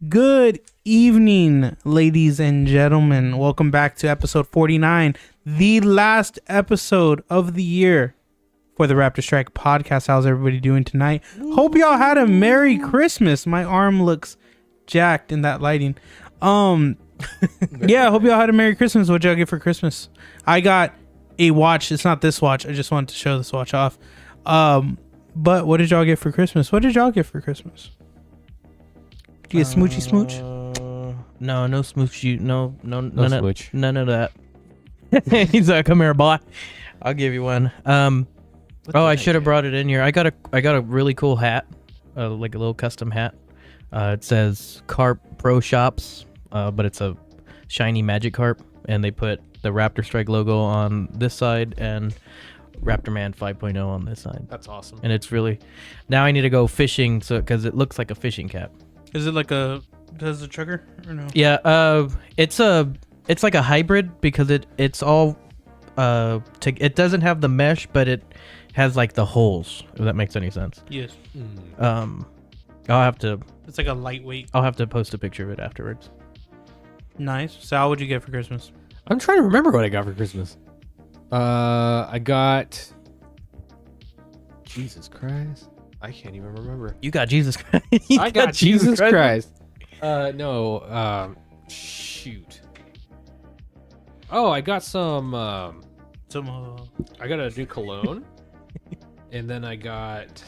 Good evening, ladies and gentlemen. Welcome back to episode 49, the last episode of the year for the Raptorstrike Podcast. How's everybody doing tonight? Hope y'all had a Merry Christmas. My arm looks jacked in that lighting. Yeah, hope y'all had a Merry Christmas. What'd y'all get for Christmas? I got a watch. It's not this watch. I just wanted to show this watch off. But what did y'all get for Christmas? What did y'all get for Christmas? Did you get smoochy smooch? No smooch. No Smooch. None of that. He's like, come here, boy. I'll give you one. I should have brought it in here. I got a really cool hat, like a little custom hat. It says Carp Pro Shops, but it's a shiny magic carp, and they put the Raptorstrike logo on this side and Raptor Man 5.0 on this side. That's awesome. And it's really, now I need to go fishing, because it looks like a fishing cap. Is it like does the trigger or no? Yeah, it's like a hybrid because it's all it doesn't have the mesh, but it has like the holes, if that makes any sense. Yes. I'll have to It's like a lightweight. I'll have to post a picture of it afterwards. Nice. Sal, what'd you get for Christmas? I'm trying to remember what I got for Christmas. I got... Jesus Christ. I can't even remember. You got Jesus Christ. I got Jesus Christ. Shoot. Oh, I got some... I got a new cologne. And then I got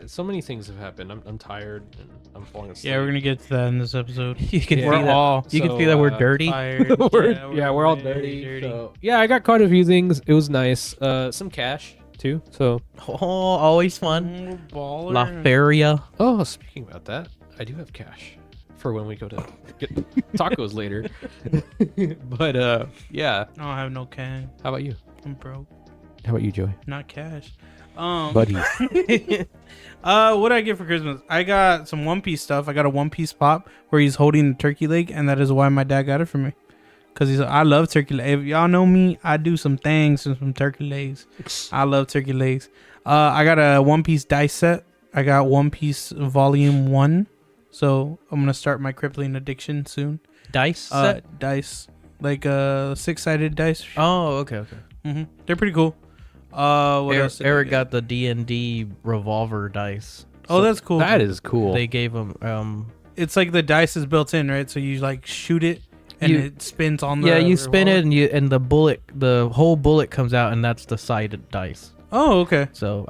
so many things have happened. I'm tired and I'm falling asleep. Yeah, we're gonna get to that in this episode. You can We're see that. all You can see that we're dirty. tired. We're all dirty. So, yeah, I got quite a few things. It was nice. Some cash too. So Oh, always fun. Baller. La Feria. oh, speaking about that, I do have cash for when we go to get tacos later. But yeah. I don't have no cash. How about you? I'm broke. How about you, Joey? Not cash. Buddy. What did I get for Christmas? I got some One Piece stuff. I got a One Piece pop where he's holding the turkey leg, and that is why my dad got it for me. Cause I love turkey legs. If y'all know me, I do some things with some turkey legs. I love turkey legs. I got a One Piece dice set. I got One Piece Volume 1. So I'm gonna start my crippling addiction soon. Dice set? Dice, like 6-sided dice. Oh, okay. They're pretty cool. What else did I Eric get? got the D&D revolver dice. Oh, that's cool. That is cool. They gave him It's like the dice is built in, right? So you like shoot it and it spins on the you spin it revolver? and the whole bullet comes out, and that's the sided dice. Oh, okay. So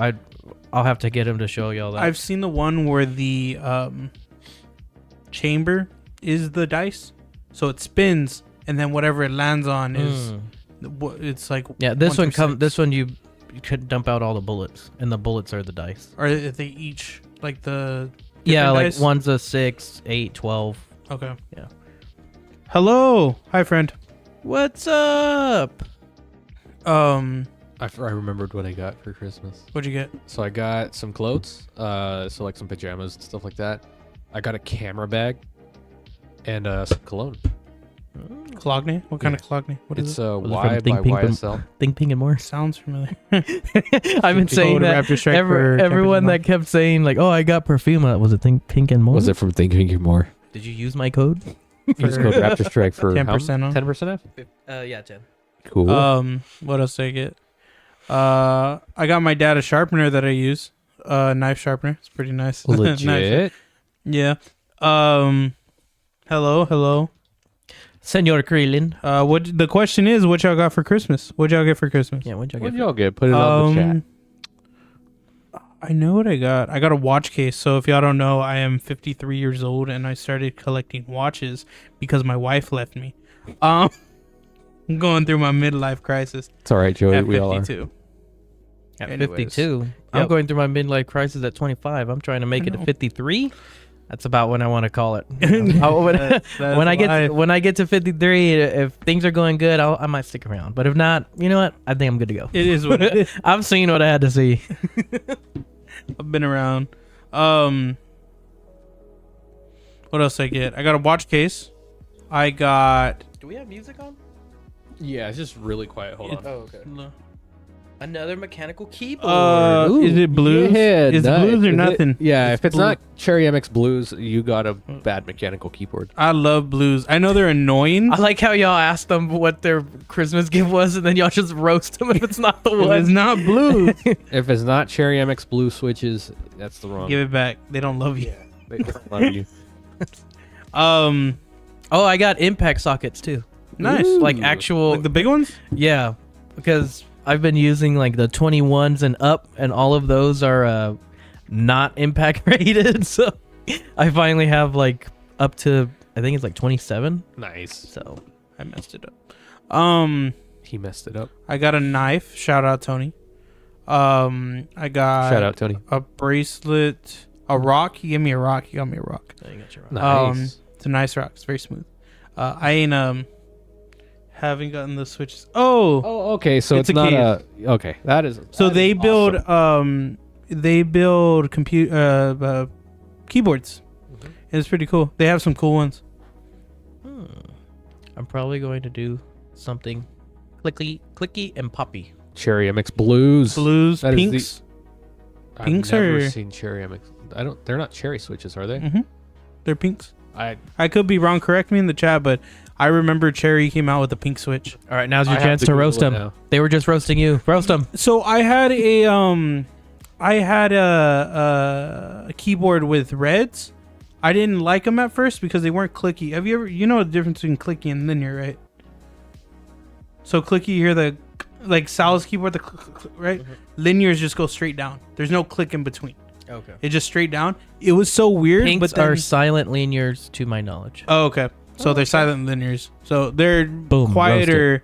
I'll have to get him to show y'all that. I've seen the one where the chamber is the dice, so it spins, and then whatever it lands on is it's like this one one through six. this one you could dump out all the bullets, and the bullets are the dice. Or if they each like the Yeah, different like dice? one's a 6, 8, 12. Okay. Yeah. Hello, hi friend. What's up? I remembered what I got for Christmas. What'd you get? So I got some clothes, so like some pajamas and stuff like that. I got a camera bag and some cologne. Clogney? What kind of Clogney? What is It's it? Was it Y from Think by Pink and- YSL. Think Pink and More. Sounds familiar. I've been saying to that. Raptorstrike for Everyone that kept saying like, "Oh, I got perfume." Was it Think Pink and More? Was it from Think Pink and More? Did you use my code? Use code Raptorstrike for 10% off. 10% off? Yeah, 10. Cool. What else did I get? I got my dad a sharpener that I use. Knife sharpener. It's pretty nice. Legit. Yeah. Hello. Senor Krillin. What the question is, what y'all got for Christmas? What'd y'all get for Christmas? Yeah, what'd y'all What get? did y'all get? Put it on the chat. I know what I got. I got a watch case. So if y'all don't know, I am 53 years old and I started collecting watches because my wife left me. I'm going through my midlife crisis It's all right, Joey. at We all are. 52. At Anyways. 52. I'm Yep. going through my midlife crisis at 25. I'm trying to make it know. to 53. That's about when I want to call it. That's when I get to 53, if things are going good, I might stick around. But if not, you know what? I think I'm good to go. It is what it is. I've seen what I had to see. I've been around. What else did I get? I got a watch case. I got Do we have music on? Yeah, it's just really quiet. Hold on. Oh, okay. Another mechanical keyboard. Is it blues? Yeah, Is nice. blues or Is it- nothing? Yeah, if it's blue. not Cherry MX Blues, you got a bad mechanical keyboard. I love blues. I know they're annoying. I like how y'all asked them what their Christmas gift was, and then y'all just roast them if it's not the It's one. not blue. If it's not Cherry MX Blue switches, that's the wrong. Give it back. They don't love you. They don't love you. Oh, I got impact sockets too. Nice. Like actual, Like the big ones? yeah, because I've been using like the 21s and up, and all of those are not impact rated. So I finally have like up to, I think it's like 27. Nice. So I messed it up. He messed it up. I got a knife. Shout out Tony. I got Shout out Tony. a bracelet, a rock. He gave me a rock. He got me a rock. I got you wrong. Nice. It's a nice rock. It's very smooth. I ain't haven't gotten the switches. Oh, Oh, okay. So It's it's, a not cave. a. Okay, that is. so that they is build awesome. keyboards. Mhm. It's pretty cool. They have some cool ones. I'm probably going to do something clicky and poppy. Cherry MX Blues. Blues, That is the- pinks. I've pinks never are- seen Cherry MX. I don't. They're not cherry switches, are they? Mm-hmm. They're pinks. I I could be wrong. Correct me in the chat, but I remember Cherry came out with a pink switch. All right, now's your I have chance to to roast Google it them. now. They were just roasting you. Roast them. So I had a keyboard with reds. I didn't like them at first because they weren't clicky. Have you ever, you know the difference between clicky and linear, right? So clicky, you hear the, like Sal's keyboard, the right? Linears just go straight down. There's no click in between. Okay. It's just straight down. It was so weird. Pinks but then, are silent linears, to my knowledge. oh, okay. So they're silent linears. So they're Boom, quieter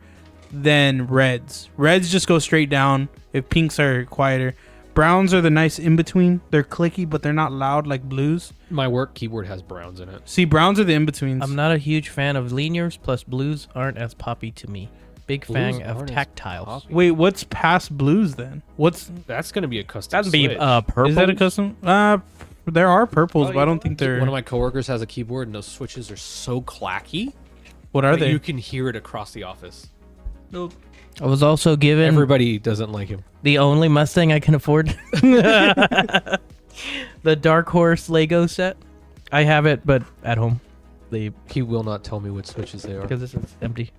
than reds. Reds just go straight down. If pinks are quieter. Browns are the nice in between. They're clicky, but they're not loud like blues. My work keyboard has browns in it. See, browns are the in betweens. I'm not a huge fan of linears, plus blues aren't as poppy to me. Big Blues fan of aren't as tactiles. poppy. Wait, what's past blues then? What's That's gonna be a custom. That'd be switch. purple. is that a custom? There are purples, Oh, but I don't think they're. One of my coworkers has a keyboard, and those switches are so clacky. What are that they? You can hear it across the office. Nope. I was also given Everybody doesn't like him. the only Mustang I can afford. The Dark Horse Lego set. I have it, but at home. He will not tell me which switches they are. Because this is empty.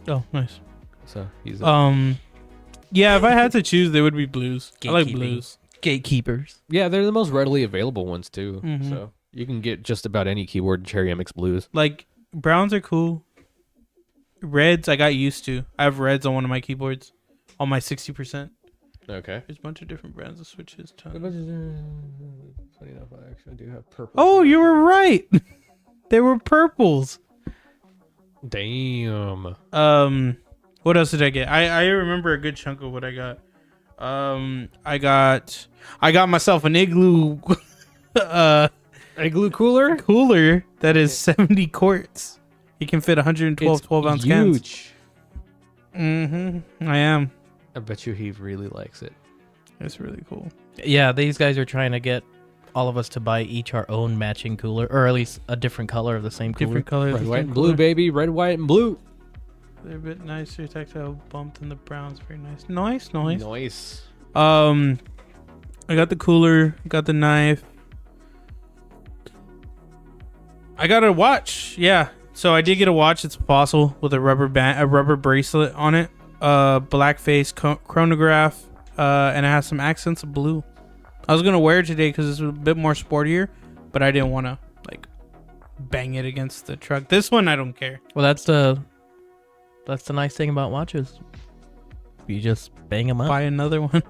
Oh, nice. So he's. Yeah, if I had to choose, they would be blues. I like Gatekeeping. blues. Gatekeepers. Yeah, they're the most readily available ones too. Mhm. So you can get just about any keyboard in Cherry MX Blues. Like browns are cool. Reds, I got used to. I have reds on one of my keyboards, on my 60%. Okay. There's a bunch of different brands of switches. Funny enough, I actually do have purple. Oh, you were right. They were purples. Damn. What else did I get? I remember a good chunk of what I got. I got myself an igloo Igloo cooler. cooler that is 70 quarts. You can fit 112 12-ounce cans. Huge. I am. I bet you he really likes it. It's really cool. Yeah, these guys are trying to get all of us to buy each our own matching cooler, or at least a different color of the same cooler. Different colors. Red, white, and blue, baby. Red, white, and blue. They're a bit nicer. Tactile bump than the browns. Very nice. Nice. Nice. I got the cooler. Got the knife. I got a watch. Yeah. So I did get a watch. It's a Fossil with a rubber band, a rubber bracelet on it. Black face chronograph. And it has some accents of blue. I was gonna wear it today because it's a bit more sportier, but I didn't want to like bang it against the truck. This one I don't care. Well, that's the nice thing about watches. You just bang them up. Buy another one.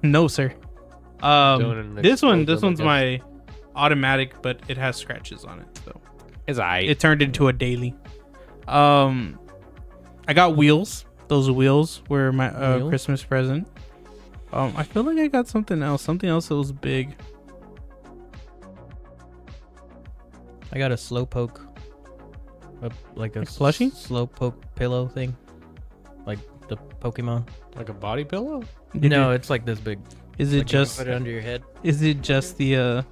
No, sir. Don't This explode one's them, my automatic, but it has scratches on it, so It's aight. it turned into a daily. I got wheels. Those wheels were my Wheels? Christmas present. I feel like I got something else that was big. I got a slowpoke, like a plushie? slowpoke pillow thing, like the Pokemon. Like a body pillow? No, it's like this big. Is it Like you can just put it under your head? is it just the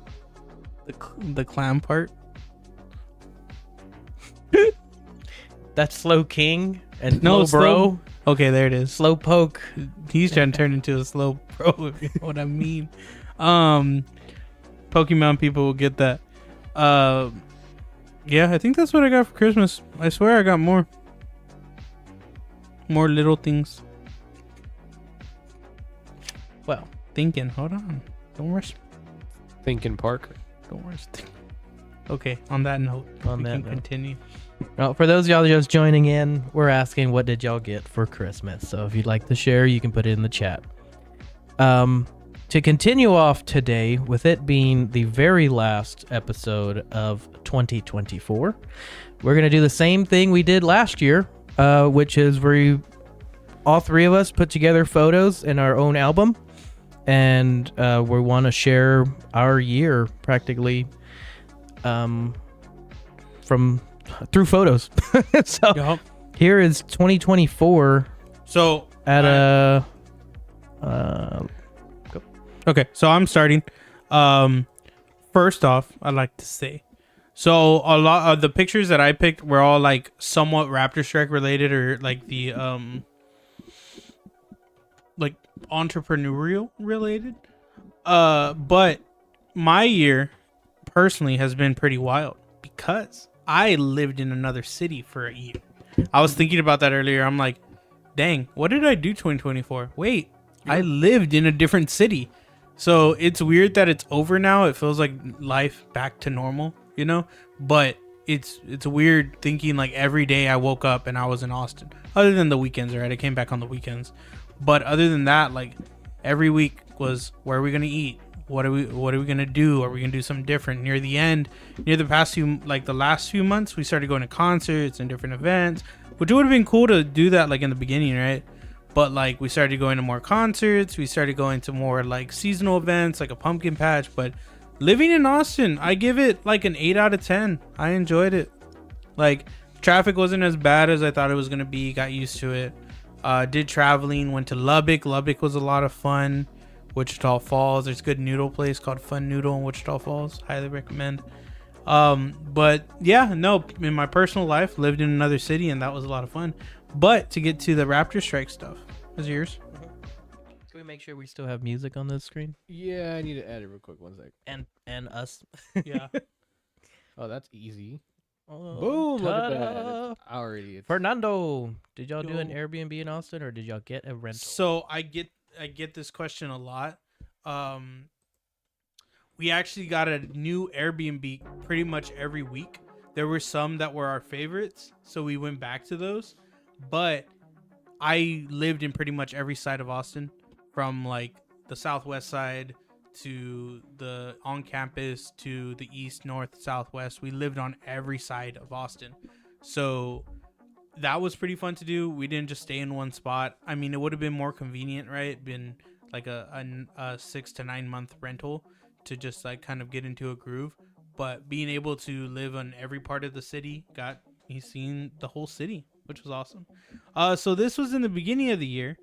clam part? That's Slow King and No, Slow Bro. Okay, there it is. Slow poke. He's trying to turn into a slow pro, if you know what I mean. Pokemon people will get that. Yeah, I think that's what I got for Christmas. I swear I got more little things. Well, Thinking. Hold on. Don't rush. Thinking Parker. Don't rush. Okay, on that note, we can continue. well, for those of y'all just joining in, we're asking what did y'all get for Christmas. So if you'd like to share, you can put it in the chat. To continue off today, with it being the very last episode of 2024, we're going to do the same thing we did last year, which is where all three of us put together photos in our own album, and we want to share our year practically through photos. So here is 2024. So at okay, so I'm starting. First off, I'd like to say, so a lot of the pictures that I picked were all like somewhat Raptorstrike related, or like the like entrepreneurial related. But my year personally has been pretty wild because I lived in another city for a year. I was thinking about that earlier. I'm like, dang, what did I do 2024? Wait, I lived in a different city. So it's weird that it's over now. It feels like life back to normal, you know? But it's weird thinking like every day I woke up and I was in Austin. Other than the weekends, right? I came back on the weekends. But other than that, like every week was, where are we going to eat? What are we going to do? Are we going to do something different? Near the end, near the past few, like the last few months, we started going to concerts and different events, which would have been cool to do that like in the beginning, right? But like we started going to more concerts, we started going to more like seasonal events, like a pumpkin patch. But living in Austin, I give it like an 8 out of 10. I enjoyed it. Like traffic wasn't as bad as I thought it was going to be. Got used to it. Did traveling, went to Lubbock. Lubbock was a lot of fun. Wichita Falls, there's a good noodle place called Fun Noodle in Wichita Falls. Highly recommend. But yeah, no, in my personal life, lived in another city, and that was a lot of fun. But to get to the Raptorstrike stuff, was yours? Can we make sure we still have music on the screen? Yeah, I need to add it real quick. 1 sec. And us. Yeah. Oh, that's easy. Oh, Boom! Look at ta-da. that. It's already. Fernando, did y'all do an Airbnb in Austin, or did y'all get a rental? So I get this question a lot. We actually got a new Airbnb pretty much every week. There were some that were our favorites, so we went back to those. But I lived in pretty much every side of Austin, from like the southwest side to the on campus to the east, north, southwest. We lived on every side of Austin. So that was pretty fun to do. We didn't just stay in one spot. I mean, it would have been more convenient, right? Been like a 6 to 9 month rental to just like kind of get into a groove. But being able to live on every part of the city, he's seen the whole city, which was awesome. So this was in the beginning of the year.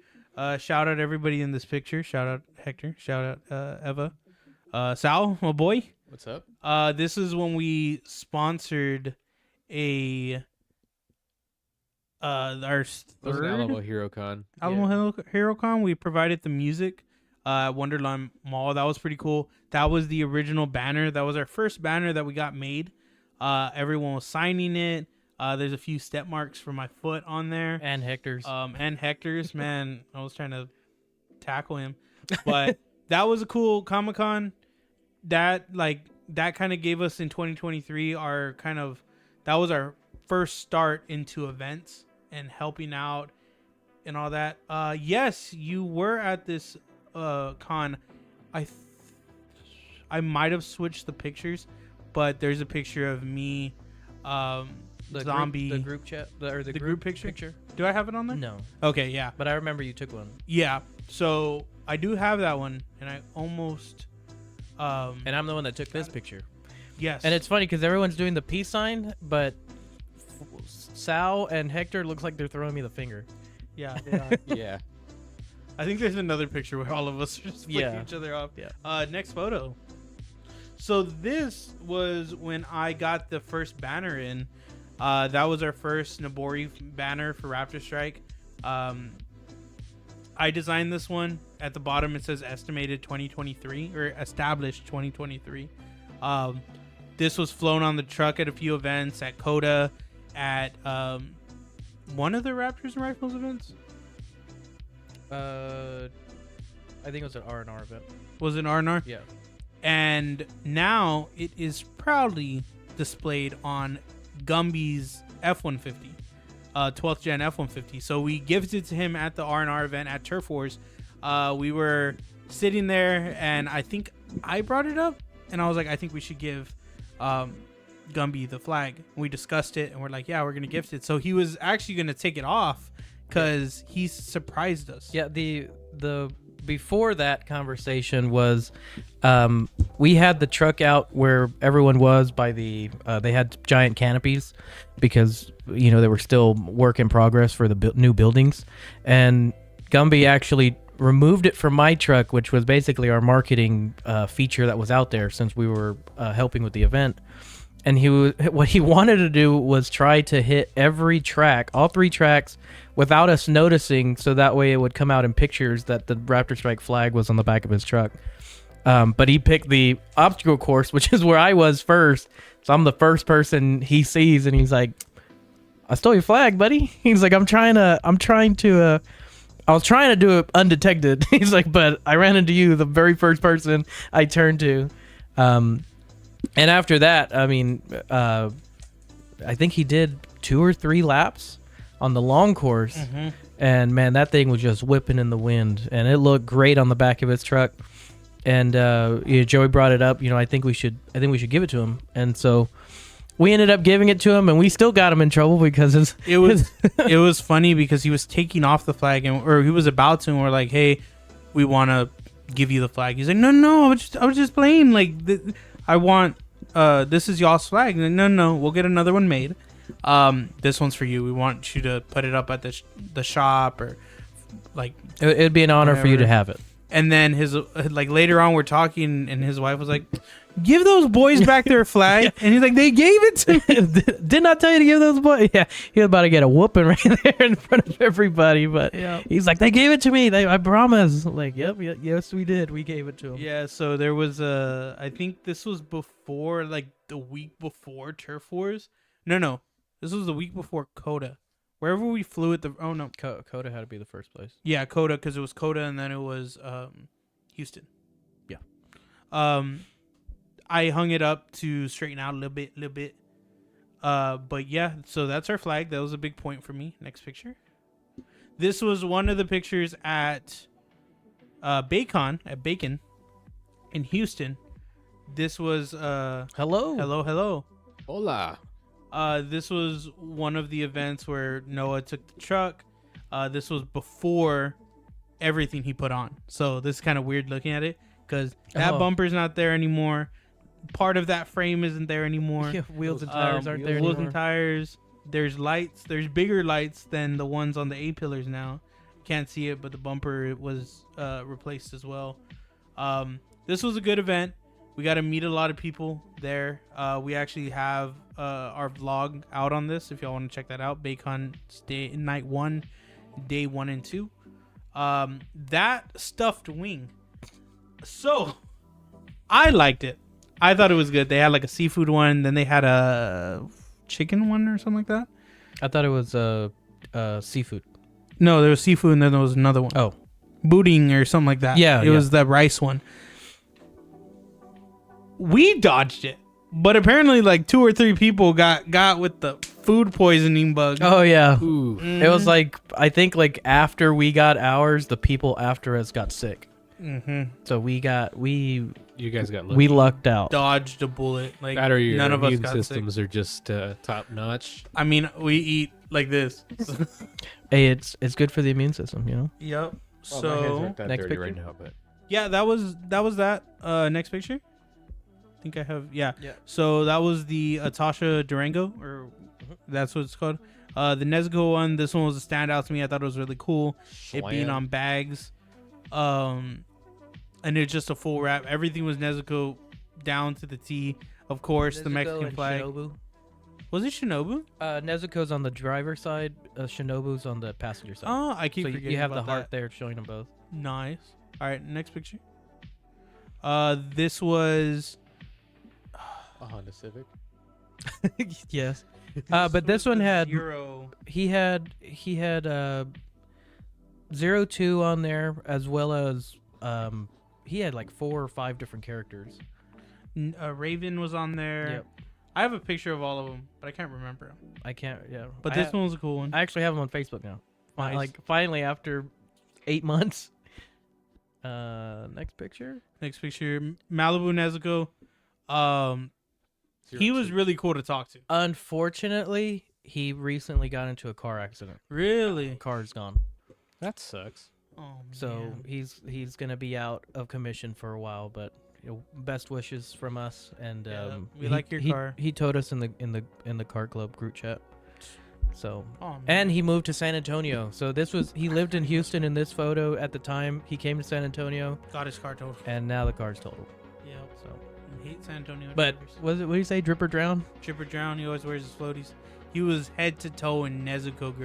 Shout out everybody in this picture. Shout out Hector. Shout out Eva. Sal, my boy. What's up? This is when we sponsored our third Alamo Hero Con. Alamo Hero Con. We provided the music at Wonderland Mall. That was pretty cool. That was the original banner. That was our first banner that we got made. Everyone was signing it. There's a few step marks for my foot on there. And Hector's. Man, I was trying to tackle him. But that was a cool Comic-Con. That kind of gave us in 2023 that was our first start into events and helping out and all that. Yes, you were at this con. I might have switched the pictures, but there's a picture of me, the zombie, group chat, the group picture. Do I have it on there? No. Okay, yeah. But I remember you took one. Yeah. So I do have that one, and I almost. And I'm the one that took this picture. Yes. And it's funny because everyone's doing the peace sign, but Sal and Hector looks like they're throwing me the finger. Yeah. Yeah. I think there's another picture where all of us are just flicking each other off. Yeah. Next photo. So this was when I got the first banner in. That was our first Nabori banner for Raptorstrike. I designed this one. At the bottom, it says estimated 2023 or established 2023. This was flown on the truck at a few events, at Coda, at one of the Raptors and Rifles events. I think it was an R&R event. Was it R&R? Yeah. And now it is proudly displayed on Gumby's F-150, 12th gen F-150. So we gifted to him at the R&R event at Turf Wars. We were sitting there, and I think I brought it up, and I was like, I think we should give Gumby the flag. We discussed it, and we're like, yeah, we're gonna gift it. So he was actually gonna take it off because he surprised us. Yeah, the before that conversation was we had the truck out where everyone was by the they had giant canopies because they were still work in progress for the new buildings, and Gumby actually removed it from my truck, which was basically our marketing feature that was out there since we were helping with the event. And what he wanted to do was try to hit every track, all 3 tracks, without us noticing, so that way it would come out in pictures that the Raptorstrike flag was on the back of his truck. But he picked the obstacle course, which is where I was first. So I'm the first person he sees, and he's like, "I stole your flag, buddy." He's like, I was trying to do it undetected. He's like, but I ran into you, the very first person I turned to. And after that, I mean, I think he did 2 or 3 laps on the long course. Mm-hmm. And man, that thing was just whipping in the wind, and it looked great on the back of his truck. And Joey brought it up. I think we should give it to him. And so we ended up giving it to him, and we still got him in trouble because it was funny because he was taking off the flag, or he was about to, and we're like, "Hey, we want to give you the flag." He's like, "No, I was just playing. Like, I want this is y'all's flag." And no, we'll get another one made. This one's for you. We want you to put it up at the shop, or like it'd be an honor for you to have it. And then later on we're talking, and his wife was like, "Give those boys back their flag." Yeah. And he's like, "They gave it to me." Didn't I tell you to give those boys? Yeah, he was about to get a whooping right there in front of everybody, but he's like, "They gave it to me. I promise." Like, yep, yes, we did. We gave it to him. Yeah. So there was I think this was before, like the week before Turf Wars. No, this was the week before Coda. Wherever we flew at Coda had to be the first place. Yeah, Coda, because it was Coda, and then it was Houston. Yeah. I hung it up to straighten out a little bit. But yeah, so that's our flag. That was a big point for me. Next picture. This was one of the pictures at Bacon in Houston. This was hello. Hola. This was one of the events where Noah took the truck. This was before everything he put on. So this is kind of weird looking at it because that bumper's not there anymore. Part of that frame isn't there anymore. Yeah, wheels and tires aren't there anymore. Wheels and tires. There's lights. There's bigger lights than the ones on the A-pillars now. Can't see it, but the bumper was replaced as well. This was a good event. We got to meet a lot of people there. We actually have our vlog out on this if y'all want to check that out. Bacon night 1, day 1 and 2. That stuffed wing. So I liked it. I thought it was good. They had like a seafood one, then they had a chicken one or something like that. I thought it was seafood. No, there was seafood, and then there was another one. Oh, booting or something like that. Yeah, it was the rice one. We dodged it, but apparently like 2 or 3 people got with the food poisoning bug. Oh yeah, mm-hmm. It was like I think like after we got ours, the people after us got sick. Mm-hmm. So you guys got lucky. We lucked out. Dodged a bullet. Like none of us got systems sick. Are just top notch. I mean, we eat like this. Hey, it's good for the immune system, you know. Yep. Well, so next picture right now, but yeah, that was that. Next picture. I think I have. Yeah. So that was the Atasha Durango, or that's what it's called. The Nezuko one. This one was a standout to me. I thought it was really cool. It being on bags. And it's just a full wrap. Everything was Nezuko down to the T. Of course, Nezuko, the Mexican flag. Shinobu. Was it Shinobu? Nezuko's on the driver's side. Shinobu's on the passenger side. Oh, I keep so forgetting you have about the heart that. there showing them both. Nice. All right, next picture. This was A Honda Civic. Yes. But this one had zero. he had 02 on there, as well as he had like 4 or 5 different characters. Raven was on there. Yep. I have a picture of all of them, but I can't remember them. I can't. Yeah. But this one was a cool one. I actually have them on Facebook now. Nice. Like finally after 8 months. Next picture. Next picture, Malibu Nezuko. He was really cool to talk to. Unfortunately, he recently got into a car accident. Really? Car's gone. That sucks. Oh, man. So he's gonna be out of commission for a while, but best wishes from us. And we like your car. He told us in the car club group chat. So Oh, man. and he moved to San Antonio. So he lived in Houston in this photo at the time. He came to San Antonio, got his car totaled. and now the car's totaled. Yeah. So, I hate San Antonio. but what do you say? Drip or drown? Chipper Drown. He always wears his floaties. He was head to toe in Nezuko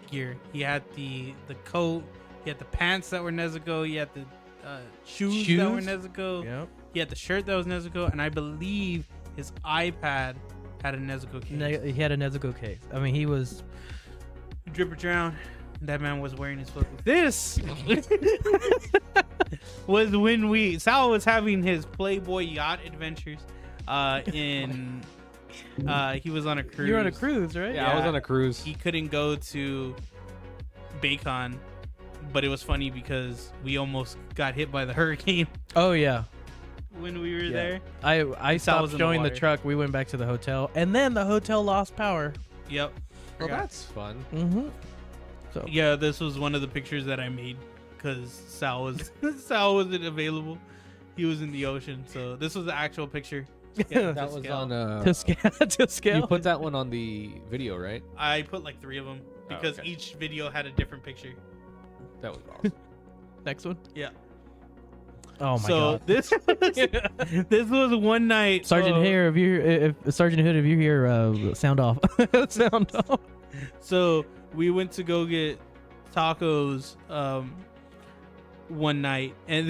gear. He had the coat. He had the pants that were Nezuko. He had the shoes that were Nezuko. Yep. He had the shirt that was Nezuko, and I believe his iPad had a Nezuko case. He had a Nezuko case. I mean, he was. Drip or Drown. That man was wearing his floaties. This was when Sal was having his Playboy yacht adventures. He was on a cruise. You're on a cruise, right? Yeah, I was on a cruise. He couldn't go to Bacon, but it was funny because we almost got hit by the hurricane Oh yeah. when we were Yeah. there. I was stopped in the showing the water. truck. We went back to the hotel, and then the hotel lost power. Yep. Well, Forgot. that's fun. Mm-hmm. So Yeah, this was one of the pictures that I made because Sal wasn't available. He was in the ocean, so this was the actual picture. That to was scale. on to scale. To scale. You put that one on the video, right? I put like 3 of them because okay. each video had a different picture. That was awesome. Next one. Yeah. Oh my So god. this was one night. Sergeant Hare, if Sergeant Hood, if you hear, sound off. Sound off. So we went to go get tacos one night, and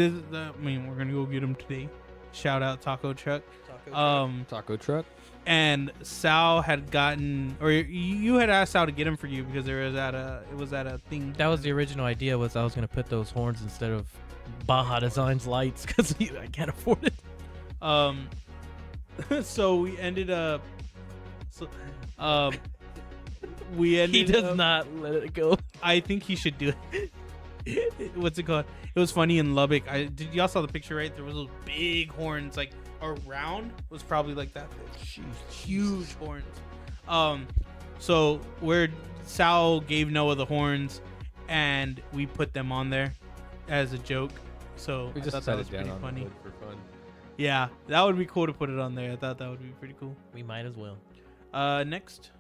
we're gonna go get them today. Shout out Taco Truck. Taco truck. And Sal had gotten, or you had asked Sal to get them for you because it was at a thing. That was the original idea. Was I was gonna put those horns instead of Baja Designs lights because I can't afford it. So we ended up. We ended. He does up, not let it go. I think he should do it. What's it called? It was funny in Lubbock. Y'all saw the picture, right? There was those big horns, like around was probably like that big. Huge horns. So where Sal gave Noah the horns, and we put them on there as a joke. So We I just thought that set was it down pretty on funny. the wood for fun. Yeah, that would be cool to put it on there. I thought that would be pretty cool. We might as well. Next,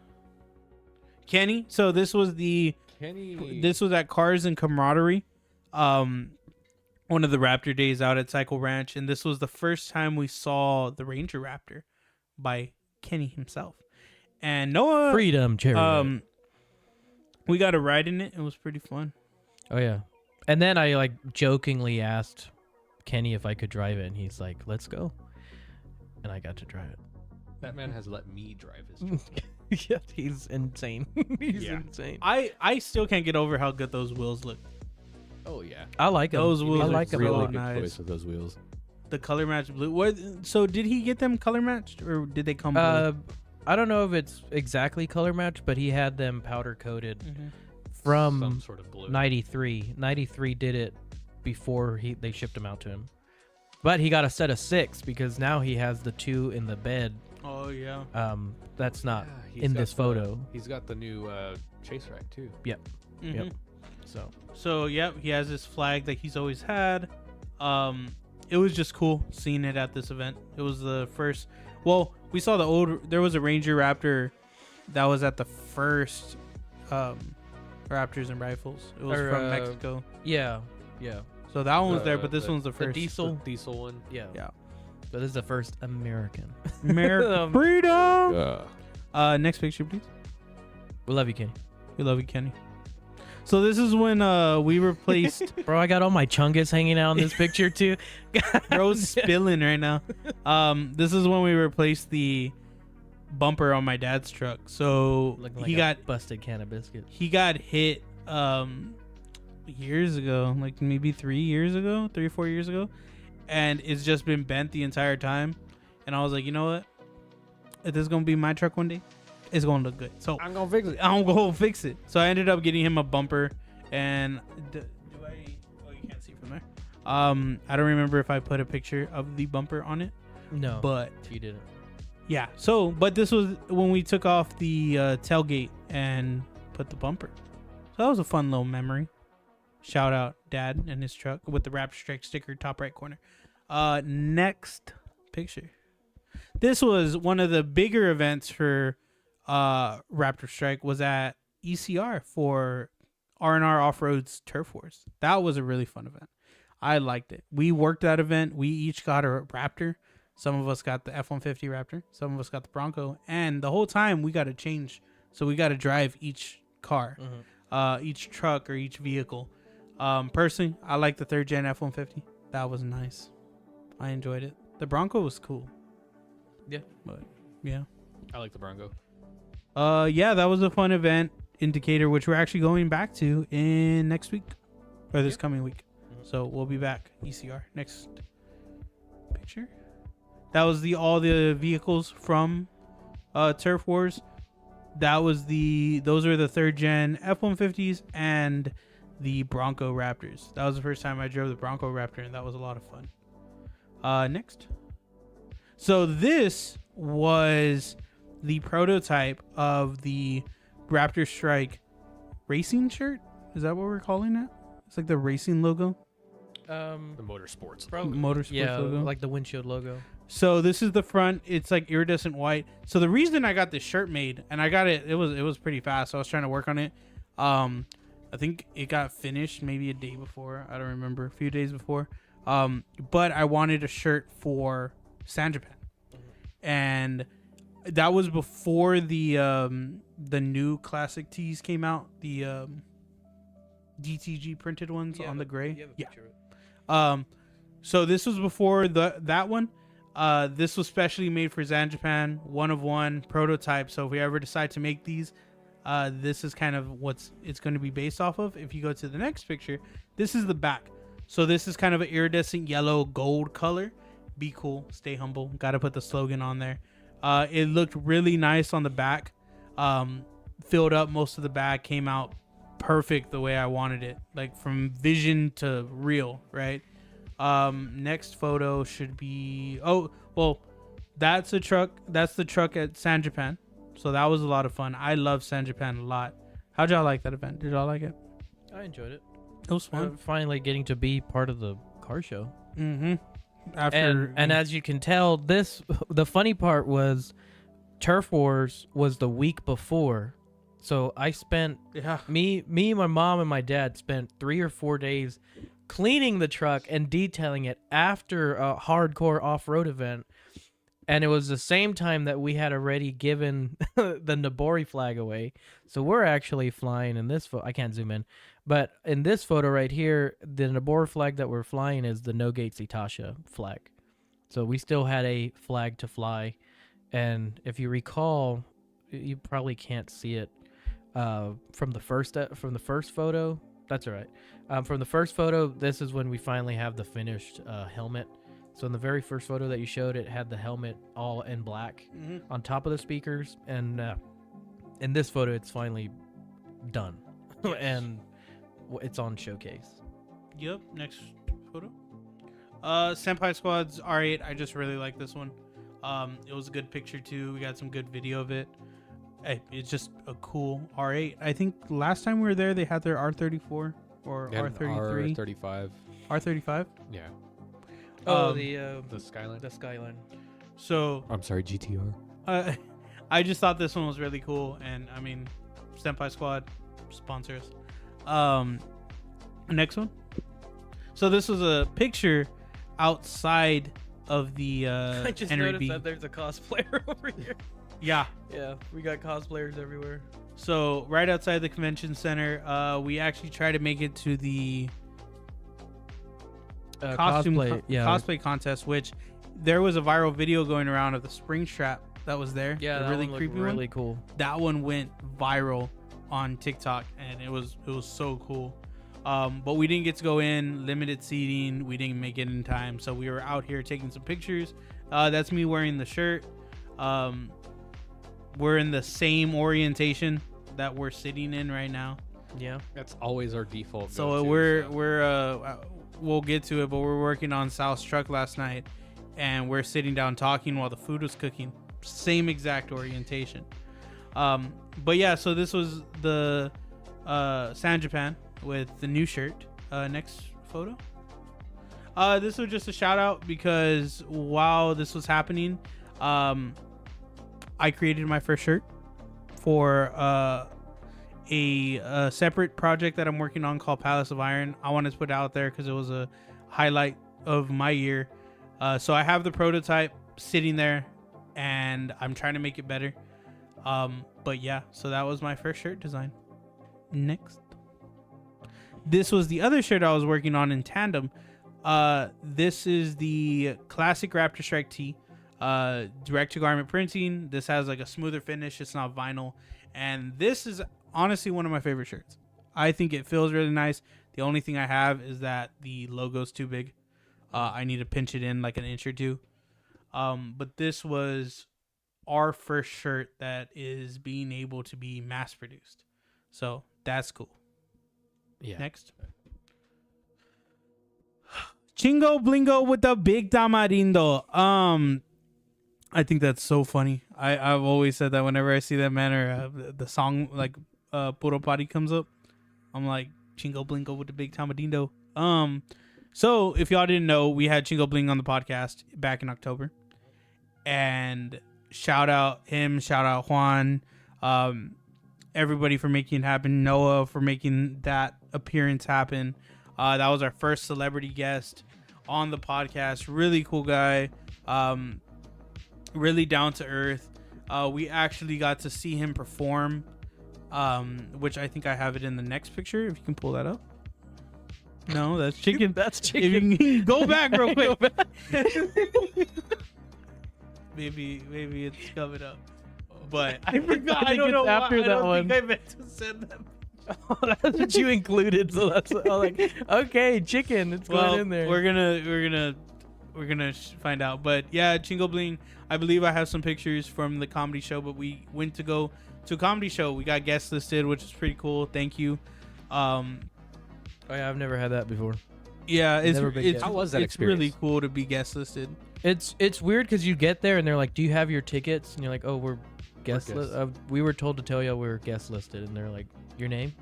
Kenny. So this was Kenny. this was at Cars and Camaraderie, one of the Raptor days out at Cycle Ranch, and this was the first time we saw the Ranger Raptor by Kenny himself. And Noah, Freedom Cherry. we got a ride in it. It was pretty fun. Oh yeah. And then I like jokingly asked Kenny if I could drive it, and he's like, "Let's go," and I got to drive it. That man has let me drive his truck. Yeah, he's insane. He's Yeah. insane. I still can't get over how good those wheels look. Oh yeah. I like him. Those I wheels like are him a really lot. good nice. choice with those wheels. The color match blue. What? So did he get them color matched, or did they come blue? I don't know if it's exactly color match, but he had them powder coated Mhm. from Some sort of blue. 93. 93 did it before they shipped them out to him. But he got a set of 6 because now he has the 2 in the bed. Oh yeah. That's not Yeah, he's in got this the- photo. He's got the new chase rack too. Mhm. Yep. So So yep, he has this flag that he's always had. It was just cool seeing it at this event. It was the first. Well, we saw the old. There was a Ranger Raptor that was at the first Raptors and Rifles. It was from Mexico. yeah. So that one was there, but this one's the The first. diesel. The diesel one. Yeah. Yeah. So this is the first American. American freedom. Yeah. Next picture, please. We love you, Kenny. We love you, Kenny. So this is when we replaced. Bro, I got all my chungus hanging out in this picture too. Bro's spilling right now. This is when we replaced the bumper on my dad's truck. So Looking like he a got busted can of biscuit. he got hit years ago, like maybe 3 or 4 years ago, and it's just been bent the entire time. And I was like, you know what? If this is gonna be my truck one day, it's gonna look good. So I'm gonna fix it. I'm gonna fix it. So I ended up getting him a bumper, and do I? Oh, you can't see from there. I don't remember if I put a picture of the bumper on it, No, but you didn't. yeah. So, but this was when we took off the tailgate and put the bumper. So that was a fun little memory. Shout out Dad and his truck with the Raptorstrike sticker, top right corner. Next picture. This was one of the bigger events for Raptorstrike. Was at ECR for R&R Off-Road's Turf Wars. That was a really fun event. I liked it. We worked that event. We each got a Raptor. Some of us got the F-150 Raptor. Some of us got the Bronco. And the whole time we got to change. So we got to drive each car, each truck or each vehicle. Personally, I like the 3rd gen F-150. That was nice. I enjoyed it. The Bronco was cool. Yeah. But yeah. I like the Bronco. Yeah, that was a fun event indicator, which we're actually going back to in next week or this coming week. So we'll be back. ECR. Next picture. That was all the vehicles from Turf Wars. Those are the 3rd gen F-150s and the Bronco Raptors. That was the first time I drove the Bronco Raptor, and that was a lot of fun. Next. So this was the prototype of the Raptorstrike racing shirt. Is that what we're calling it? It's like the racing logo. The motorsports. Motorsports logo. Like the windshield logo. So this is the front. It's like iridescent white. So the reason I got this shirt made, and I got it, it was pretty fast. So I was trying to work on it. I think it got finished maybe a day before. I don't remember. A few days before. But I wanted a shirt for San Japan, and that was before the new classic tees came out. The DTG printed ones on the gray. Yeah. So this was before that one. This was specially made for San Japan, one of one prototype. So if we ever decide to make these, this is kind of it's going to be based off of. If you go to the next picture, this is the back. So this is kind of an iridescent yellow gold color. Be cool, stay humble. Got to put the slogan on there. It looked really nice on the back. Filled up most of the back, came out perfect the way I wanted it, like from vision to real, right? Next photo should be that's the truck at San Japan. So that was a lot of fun. I love San Japan a lot. How'd y'all like that event? Did y'all like it? I enjoyed it. It was fun. Finally getting to be part of the car show. Mm-hmm. And as you can tell, the funny part was Turf Wars was the week before. So I spent me, my mom, and my dad spent 3 or 4 days cleaning the truck and detailing it after a hardcore off-road event. And it was the same time that we had already given the Nabori flag away. So we're actually flying in this photo. I can't zoom in. But in this photo right here, the Nabori flag that we're flying is the No Gates Itasha flag. So we still had a flag to fly. And if you recall, you probably can't see it from the first photo. That's all right. From the first photo, this is when we finally have the finished helmet. So in the very first photo that you showed, it had the helmet all in black on top of the speakers. And in this photo, it's finally done. Yes. And it's on showcase. Yep. Next photo. Senpai Squad's R8. I just really like this one. It was a good picture too. We got some good video of it. Hey, it's just a cool R8. I think last time we were there, they had their R34 or R33. R35. R35? Yeah. The Skyline. The Skyline. So I'm sorry, GTR. I just thought this one was really cool, and I mean, Senpai Squad sponsors. Next one. So this was a picture outside of the I just Henry noticed B. that there's a cosplayer over here. Yeah. Yeah, we got cosplayers everywhere. So right outside the convention center, we actually tried to make it to the cosplay contest, which there was a viral video going around of the spring strap that was there. Yeah, the that really one creepy looked really one. cool. That one went viral on TikTok, and it was so cool. But we didn't get to go in, limited seating. We didn't make it in time, so we were out here taking some pictures. That's me wearing the shirt. We're in the same orientation that we're sitting in right now. Yeah, that's always our default. So we'll get to it, but we're working on Sal's truck last night, and we're sitting down talking while the food was cooking. Same exact orientation. But yeah, so this was the San Japan with the new shirt. Next photo. This was just a shout out because while this was happening, I created my first shirt for a separate project that I'm working on called Palace of Iron. I wanted to put it out there because it was a highlight of my year. So I have the prototype sitting there, and I'm trying to make it better. But yeah, so that was my first shirt design. Next. This was the other shirt I was working on in tandem. This is the classic Raptorstrike tee. Direct to garment printing. This has like a smoother finish. It's not vinyl. And this is honestly one of my favorite shirts. I think it feels really nice. The only thing I have is that the logo's too big. I need to pinch it in like an inch or two. But this was our first shirt that is being able to be mass produced. So that's cool. Yeah. Next. Chingo Blingo with the big tamarindo. I think that's so funny. I've always said that whenever I see that man or the song like Puro Party comes up, I'm like Chingo Blingo with the big tamarindo. So if y'all didn't know, we had Chingo Bling on the podcast back in October, and shout out him, shout out Juan, everybody for making it happen. Noah for making that appearance happen. That was our first celebrity guest on the podcast. Really cool guy. Really down to earth. We actually got to see him perform, which I think I have it in the next picture. If you can pull that up. No, that's chicken. That's chicken. If you can go back real quick. maybe it's coming up. But I forgot. I don't know. After why. that I don't one. think I meant to send them. Oh, that's what you included. So that's like, okay, chicken. It's going in there. We're gonna find out. But yeah, Chingo Bling. I believe I have some pictures from the comedy show. But we went to go to a comedy show. We got guest listed, which is pretty cool. Thank you. Oh yeah, I've never had that before. Yeah, it's How was that it's experience? really cool to be guest listed. It's weird because you get there and they're like, "Do you have your tickets?" And you're like, "Oh, we're guest guests. we were told to tell you we're guest listed." And they're like, "Your name?"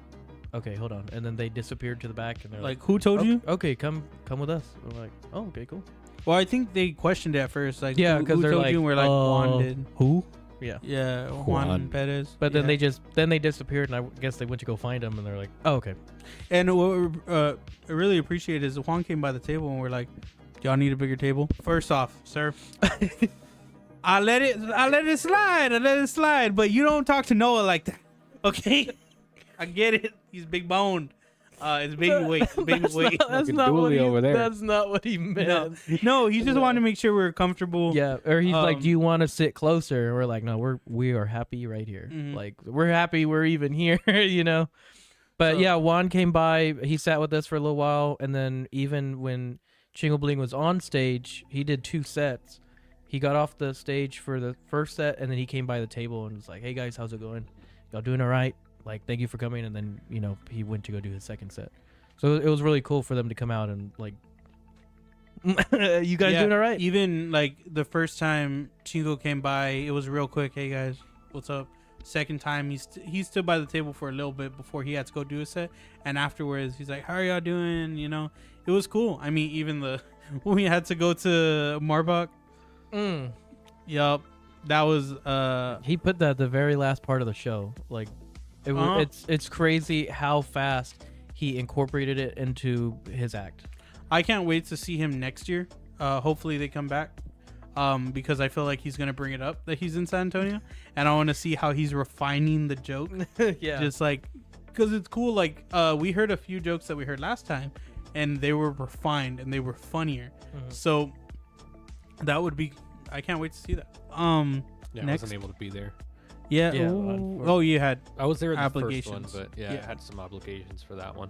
Okay, hold on. And then they disappeared to the back and they're like, Who told you? Okay, come with us. And we're like, "Oh, okay, cool." Well, I think they questioned it at first. Like, Yeah, who 'cause they're told like, you? And we're like, Juan did. Who? Yeah. Yeah, Juan Juan. Perez. But then Yeah. they disappeared, and I guess they went to go find them, and they're like, "Oh, okay." And what I really appreciate is Juan came by the table and we're like, y'all need a bigger table? First off, sir, I let it slide, but you don't talk to Noah like that. Okay? I get it. He's big boned. It's baby weight. Baby weight. That's Fucking not what dually he, over there. That's not what he meant. No, he just wanted to make sure we were comfortable. Yeah, or he's like, Um, "Do you want to sit closer?" And we're like, "No, we are happy right here. Mhm. Like, we're happy we're even here, you know." But So- yeah, Juan came by. He sat with us for a little while, and then even when Chingo Bling was on stage, he did 2 sets. He got off the stage for the first set, and then he came by the table and was like, "Hey guys, how's it going? Y'all doing all right? Like, thank you for coming." And then he went to go do his second set. So it was really cool for them to come out and like, "You guys Yeah, doing all right?" Even like the first time Chingo came by, it was real quick. Hey guys, what's up? Second time, he stood by the table for a little bit before he had to go do a set, and afterwards he's like, "How are y'all doing?" It was cool. I mean, even when we had to go to Marbach, yup, that was He put that at the very last part of the show. Like, it's crazy how fast he incorporated it into his act. I can't wait to see him next year. Hopefully they come back. because I feel like he's gonna bring it up that he's in San Antonio, and I want to see how he's refining the joke. Yeah. Just like, because it's cool. Like, we heard a few jokes that we heard last time, and they were refined and they were funnier. So that would be. I can't wait to see that. Yeah, next. I wasn't able to be there. Yeah. Yeah, Oh, you had. I was there in the first one, Obligations. but yeah, Yeah. I had some obligations for that one.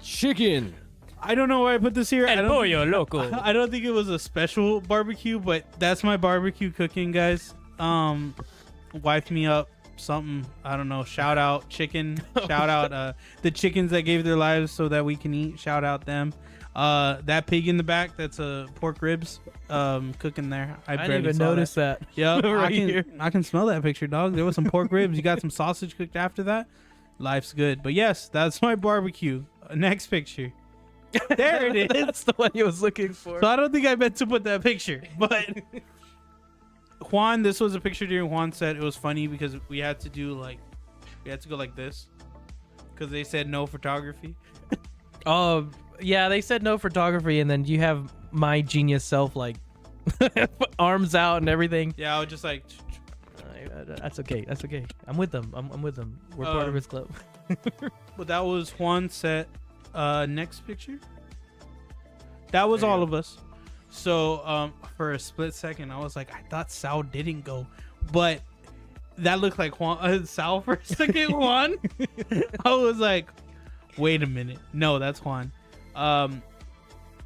Chicken. I don't know why I put this here. I El don't, pollo loco. I don't think it was a special barbecue, but that's my barbecue cooking, guys. Wife me up something. I don't know. Shout out chicken. Shout out the chickens that gave their lives so that we can eat. Shout out them. That pig in the back, that's pork ribs cooking there. I didn't even notice that. Yeah, Right here. I can smell that picture, dog. There was some pork ribs. You got some sausage cooked after that. Life's good. But yes, that's my barbecue. Next picture. There it is. That's the one he was looking for. So I don't think I meant to put that picture, but Juan, this was a picture during Juan said it was funny because we had to go like this because they said no photography. Oh, yeah, they said no photography, and then you have my genius self, like, arms out and everything. Yeah, I was just like, That's okay. That's okay. I'm with them. I'm with them. We're part of his club. but that was Juan set. Next picture. That was all of us. So for a split second, I was like, I thought Sal didn't go, but that looked like Juan, Sal for a second. Juan. I was like, wait a minute, no, that's Juan.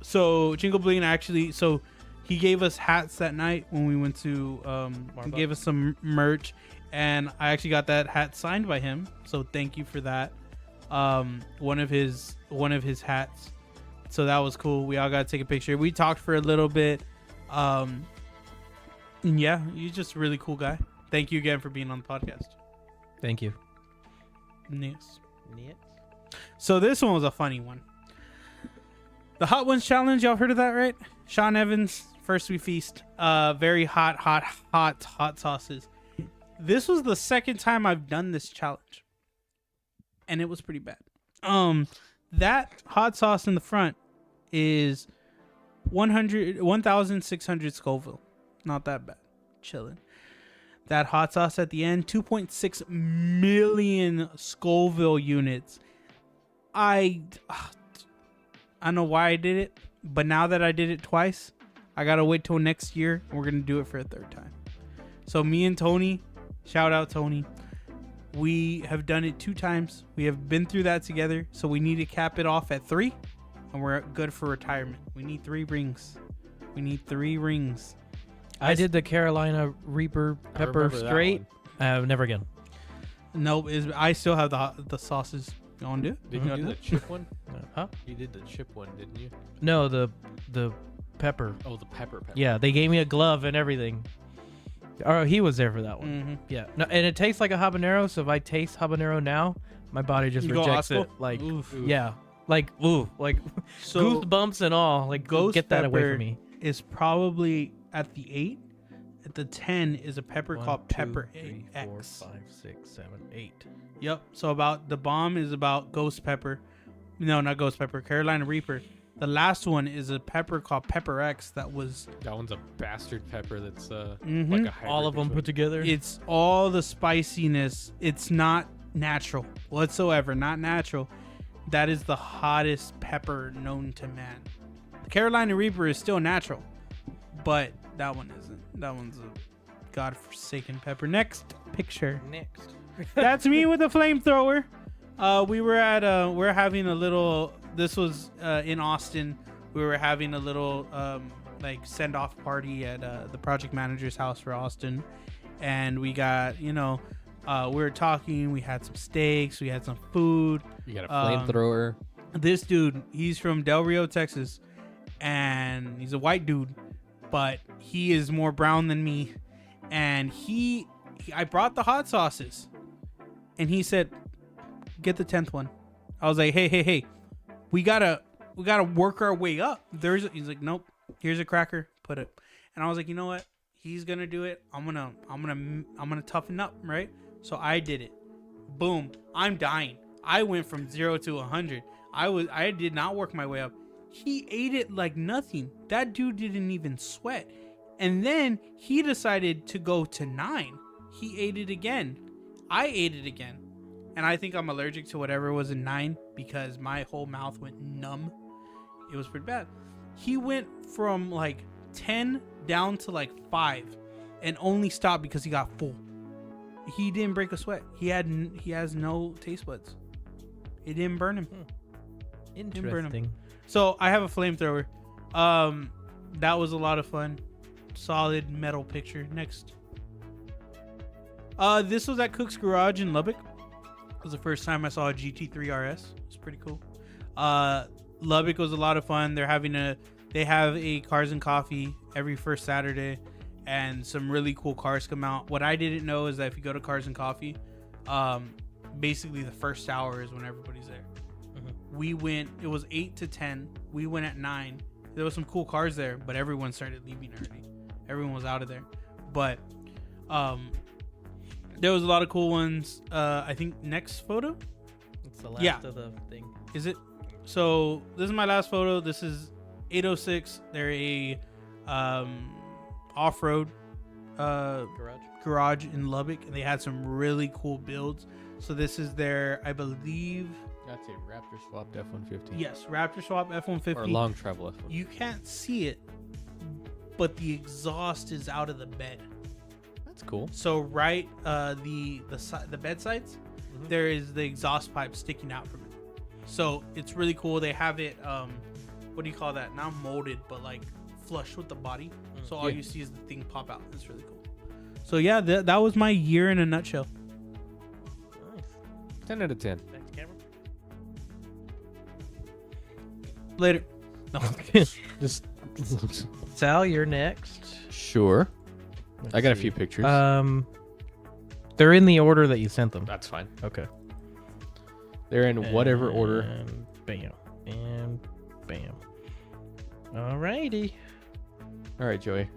So Jingle Bling actually, so he gave us hats that night when we went to. He gave us some merch, and I actually got that hat signed by him. So thank you for that. One of his hats. So that was cool. We all got to take a picture. We talked for a little bit. And yeah, you're just a really cool guy. Thank you again for being on the podcast. Thank you. Yes. So this one was a funny one. The Hot Ones Challenge. Y'all heard of that, right? Sean Evans, First We Feast. Very hot sauces. This was the second time I've done this challenge, and it was pretty bad. That hot sauce in the front is 1,600 Scoville. Not that bad. Chilling. That hot sauce at the end, 2.6 million Scoville units. I don't know why I did it, but now that I did it twice, I gotta wait till next year, and we're gonna do it for a third time. So me and Tony, shout out Tony, we have done it 2 times. We have been through that together, so we need to cap it off at 3, and we're good for retirement. We need 3 rings. We need 3 rings. I did the Carolina Reaper pepper straight. Never again. Nope, I still have the sauces. You want to do it? Did you do the chip one? Huh? You did the chip one, didn't you? No, the pepper. Oh, the pepper. Yeah, they gave me a glove and everything. Oh, he was there for that one. Mm-hmm. Yeah. No, and it tastes like a habanero, so if I taste habanero now, my body just You go rejects Oscar? it. Like, Oof. yeah. Like, ooh. Like, So goosebumps and all. Like, ghost get that away pepper from me. is probably at the 8. At the 10 is a pepper 1, called 2, Pepper 3, X. 4, 5, 6, 7, 8. Yep. So about the bomb is about ghost pepper. No, not ghost pepper. Carolina Reaper. The last one is a pepper called Pepper X. That one's a bastard pepper that's Mhm. like a hybrid All of them between- put together. It's all the spiciness. It's not natural whatsoever. Not natural. That is the hottest pepper known to man. The Carolina Reaper is still natural, but that one isn't. That one's a godforsaken pepper. Next picture. Next. That's me with a flamethrower. We were at we're having a little. This was in Austin. We were having a little like send off party at the project manager's house for Austin, and we got we were talking. We had some steaks. We had some food. You got a flamethrower. This dude, he's from Del Rio, Texas, and he's a white dude, but he is more brown than me. And I brought the hot sauces, and he said, "Get the 10th one." I was like, "Hey, we gotta work our way up." He's like, "Nope, here's a cracker, put it." And I was like, "You know what? He's gonna do it. I'm gonna toughen up, right?" So I did it. Boom! I'm dying. I went from 0 to 100. I did not work my way up. He ate it like nothing. That dude didn't even sweat. And then he decided to go to 9. He ate it again. I ate it again. And I think I'm allergic to whatever was in 9 because my whole mouth went numb. It was pretty bad. He went from like 10 down to like 5 and only stopped because he got full. He didn't break a sweat. He has no taste buds. It didn't burn him. Interesting. So I have a flamethrower. That was a lot of fun. Solid metal picture. Next. This was at Cook's Garage in Lubbock. It was the first time I saw a GT3 RS. It was pretty cool. Lubbock was a lot of fun. They have a Cars and Coffee every first Saturday, and some really cool cars come out. What I didn't know is that if you go to Cars and Coffee, basically the first hour is when everybody's there. We went, it was 8 to 10. We went at 9. There was some cool cars there, but everyone started leaving early. Everyone was out of there. But there was a lot of cool ones. I think next photo? It's the last of the thing. Is it? So this is my last photo. This is 806. They're a off-road garage in Lubbock, and they had some really cool builds. So this is their, I believe... That's a Raptor swapped F-150. Yes, Raptor swap F-150. Or long travel F-150. You can't see it, but the exhaust is out of the bed. That's cool. So right, the bed sides, there is the exhaust pipe sticking out from it. So it's really cool. They have it, what do you call that? Not molded, but like flush with the body. So all you see is the thing pop out. It's really cool. So yeah, that was my year in a nutshell. Nice. 10 out of 10. Thanks, Cameron. Later. No. Just Sal, you're next. sure. I got a few pictures. They're in the order that you sent them. That's fine. Okay. They're in whatever order. And bam. And bam. Alrighty. All right, Joey.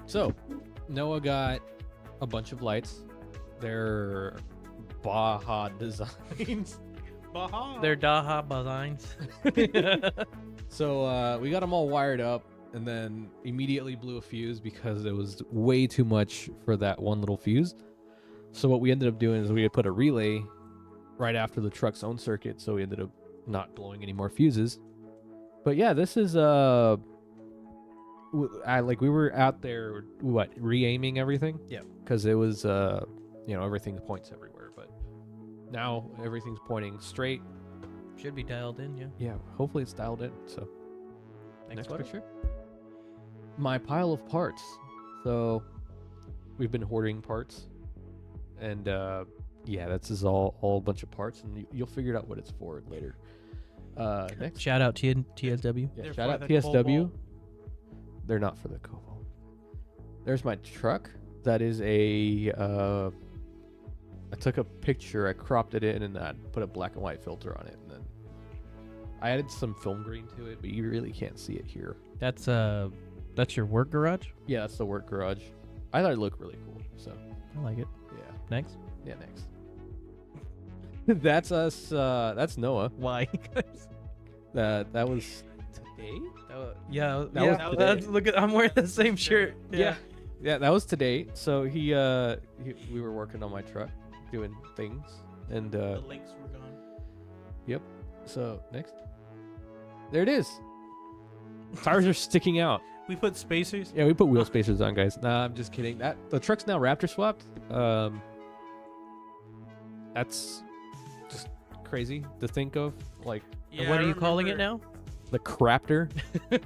So, Noah got a bunch of lights. They're Baja designs. Baja. They're Daha designs. So we got them all wired up, and then immediately blew a fuse because it was way too much for that one little fuse. So what we ended up doing is we had put a relay right after the truck's own circuit, so we ended up not blowing any more fuses. But yeah, this is we were out there re-aiming everything. Yeah. Because it was everything points everywhere, but now everything's pointing straight. Should be dialed in, yeah. Yeah, hopefully it's dialed in. So next photo. picture. My pile of parts. So we've been hoarding parts, and this is all a bunch of parts, and you'll figure out what it's for later. Next. Shout out to TSW. Yeah, shout out TSW. They're not for the Cobalt. There's my truck. That is a. I took a picture, I cropped it in, and I put a black and white filter on it, and then I added some film grain to it, but you really can't see it here. That's your work garage? Yeah, that's the work garage. I thought it looked really cool, so I like it. yeah. Next. Yeah, next. That's us. That's Noah. Why? That was today. Look at, I'm wearing the same shirt. Yeah, that was today. So we were working on my truck, doing things, and The links were gone. Yep. So next, there it is. Tires are sticking out. We put spacers. Yeah, we put wheel spacers on, guys. Nah, I'm just kidding. The truck's now Raptor swapped. That's just crazy to think of. Like, Yeah, what are you calling it now? the Craptor. Yeah,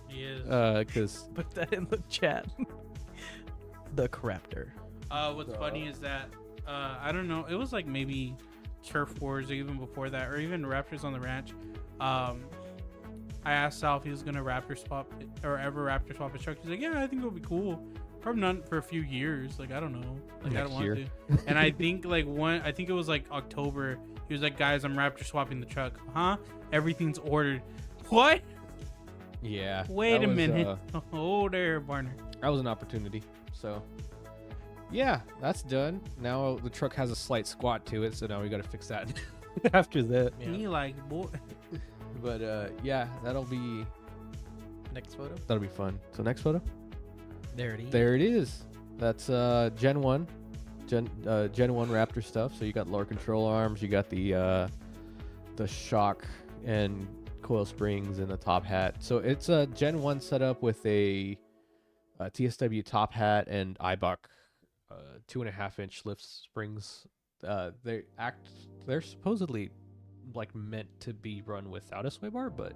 he is. Because Put that in the chat. The Craptor. What's funny is that I don't know. It was like maybe Turf Wars or even before that, or even Raptors on the Ranch. I asked Sal if he was gonna Raptor swap it, or ever Raptor swap his truck. He's like, yeah, I think it would be cool. Probably not for a few years. Like, I don't know. Like, I don't want to. And I think I think it was like October. He was like, guys, I'm Raptor swapping the truck. Huh? Everything's ordered. What? yeah. Wait a minute. Oh, there, Barner. That was an opportunity. So Yeah, that's done. Now the truck has a slight squat to it, so now we got to fix that after that. Yeah. Me like, boy. But yeah, that'll be Next photo. fun. So next photo. There it is. There it is. That's Gen 1. Gen 1 Raptor stuff. So you got lower control arms, you got the shock and coil springs and the top hat. So it's a Gen 1 setup with a TSW top hat and Eibach 2.5-inch lift springs. They're supposedly like meant to be run without a sway bar, but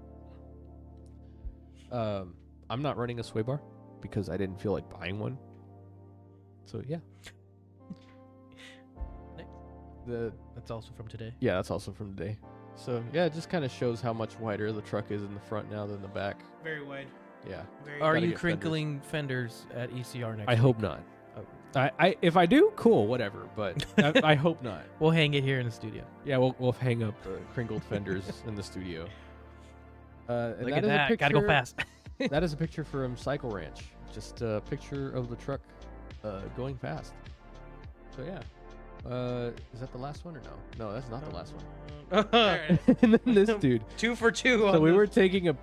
I'm not running a sway bar because I didn't feel like buying one. So yeah. That's also from today. Yeah, that's also from today. So yeah, it just kind of shows how much wider the truck is in the front now than the back. Very wide. Yeah. Very Are Gotta you get crinkling fenders at ECR next I week? hope not. Oh. I if I do, cool, whatever. But I hope not. We'll hang it here in the studio. Yeah, we'll hang up the crinkled fenders in the studio. And Look that at is a that. Gotta go picture- fast. That is a picture from Cycle Ranch. Just a picture of the truck going fast. So yeah. Is that the last one or no? No, that's not the last one. And then this dude. 2 for 2. So we were taking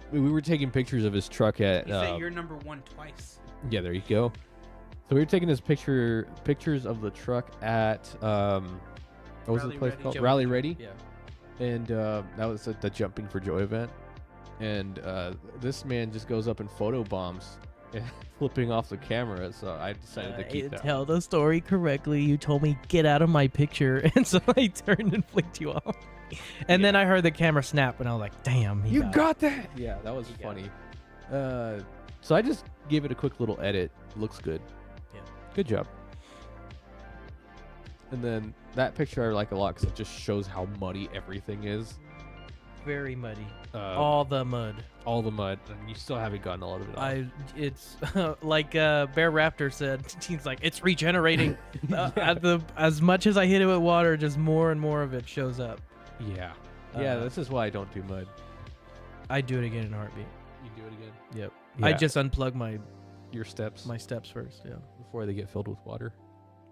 pictures of his truck at. You say you're number one twice. Yeah, there you go. So we were taking pictures of the truck at what was the Rally place Ready. called? Jumping Rally for- Ready. Yeah. And that was at the Jumping for Joy event. And this man just goes up and photo bombs, flipping off the camera. So I decided to keep that. Tell the story correctly. You told me get out of my picture, and so I turned and flicked you off. And then I heard the camera snap, and I was like, "Damn, he You got it." got that? Yeah, that was You got funny. So I just gave it a quick little edit. Looks good. Yeah. Good job. And then that picture I like a lot because it just shows how muddy everything is. very muddy. All All the mud. the mud, and you still haven't gotten a lot of it off. It's like Bear Raptor said. He's like, it's regenerating. As much as I hit it with water, just more and more of it shows up. Yeah. Yeah, Uh, this is why I don't do mud. I'd do it again in a heartbeat. You do it again. Yep. Yeah. I just unplug my Your steps steps first. Yeah. before they get filled with water.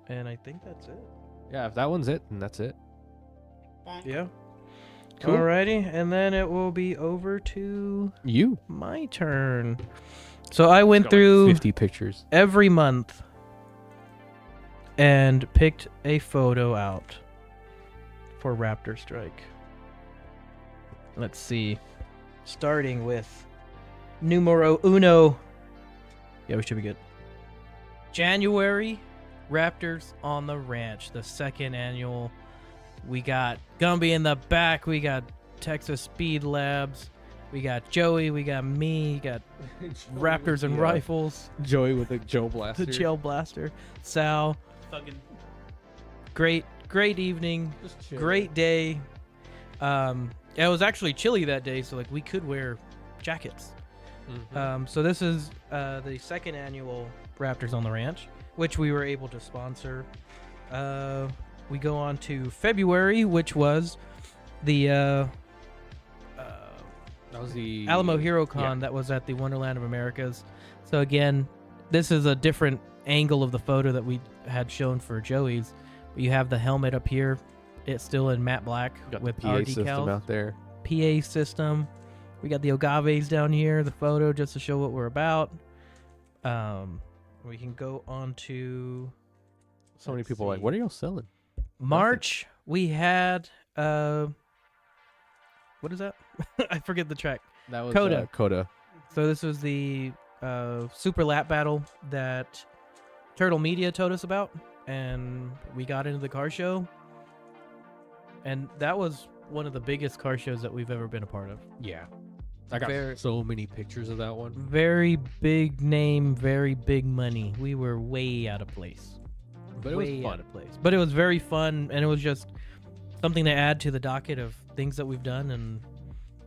And I think that's it. Yeah, if that one's it, then that's it. Bonk. Yeah. Cool. Alrighty, and then it will be over to You my turn. So I went got like through 50 pictures. every month and picked a photo out for Raptorstrike. Let's see. Starting with numero uno. Yeah, we should be good. January, Raptors on the Ranch, the second annual. We got Gumby in the back. We got Texas Speed Labs. We got Joey. We got me. We got Raptors and Rifles. Joey with the Joe Blaster. The Gel Blaster. Sal. Fucking Great evening. Just chill. Great day. It was actually chilly that day, so like we could wear jackets. Mhm. So this is the second annual Raptors on the Ranch, which we were able to sponsor. We go on to February, which was the That was the Alamo Hero Con yeah. that was at the Wonderland of Americas. So again, this is a different angle of the photo that we had shown for Joey's. You have the helmet up here. It's still in matte black Got with the our PA system decals. out there. PA system. We got the agaves down here, the photo, just to show what we're about. We can go on to So many Let's people are like, see. what are y'all selling? March. We had what is that? I forget the track. That was Coda. Coda. So this was the super lap battle that Turtle Media told us about, and we got into the car show, and that was one of the biggest car shows that we've ever been a part of. Yeah. I got Very- so many pictures of that one. Very big name, very big money. We were way out of place. But it was Way fun. out of place. But it was very fun, and it was just something to add to the docket of things that we've done and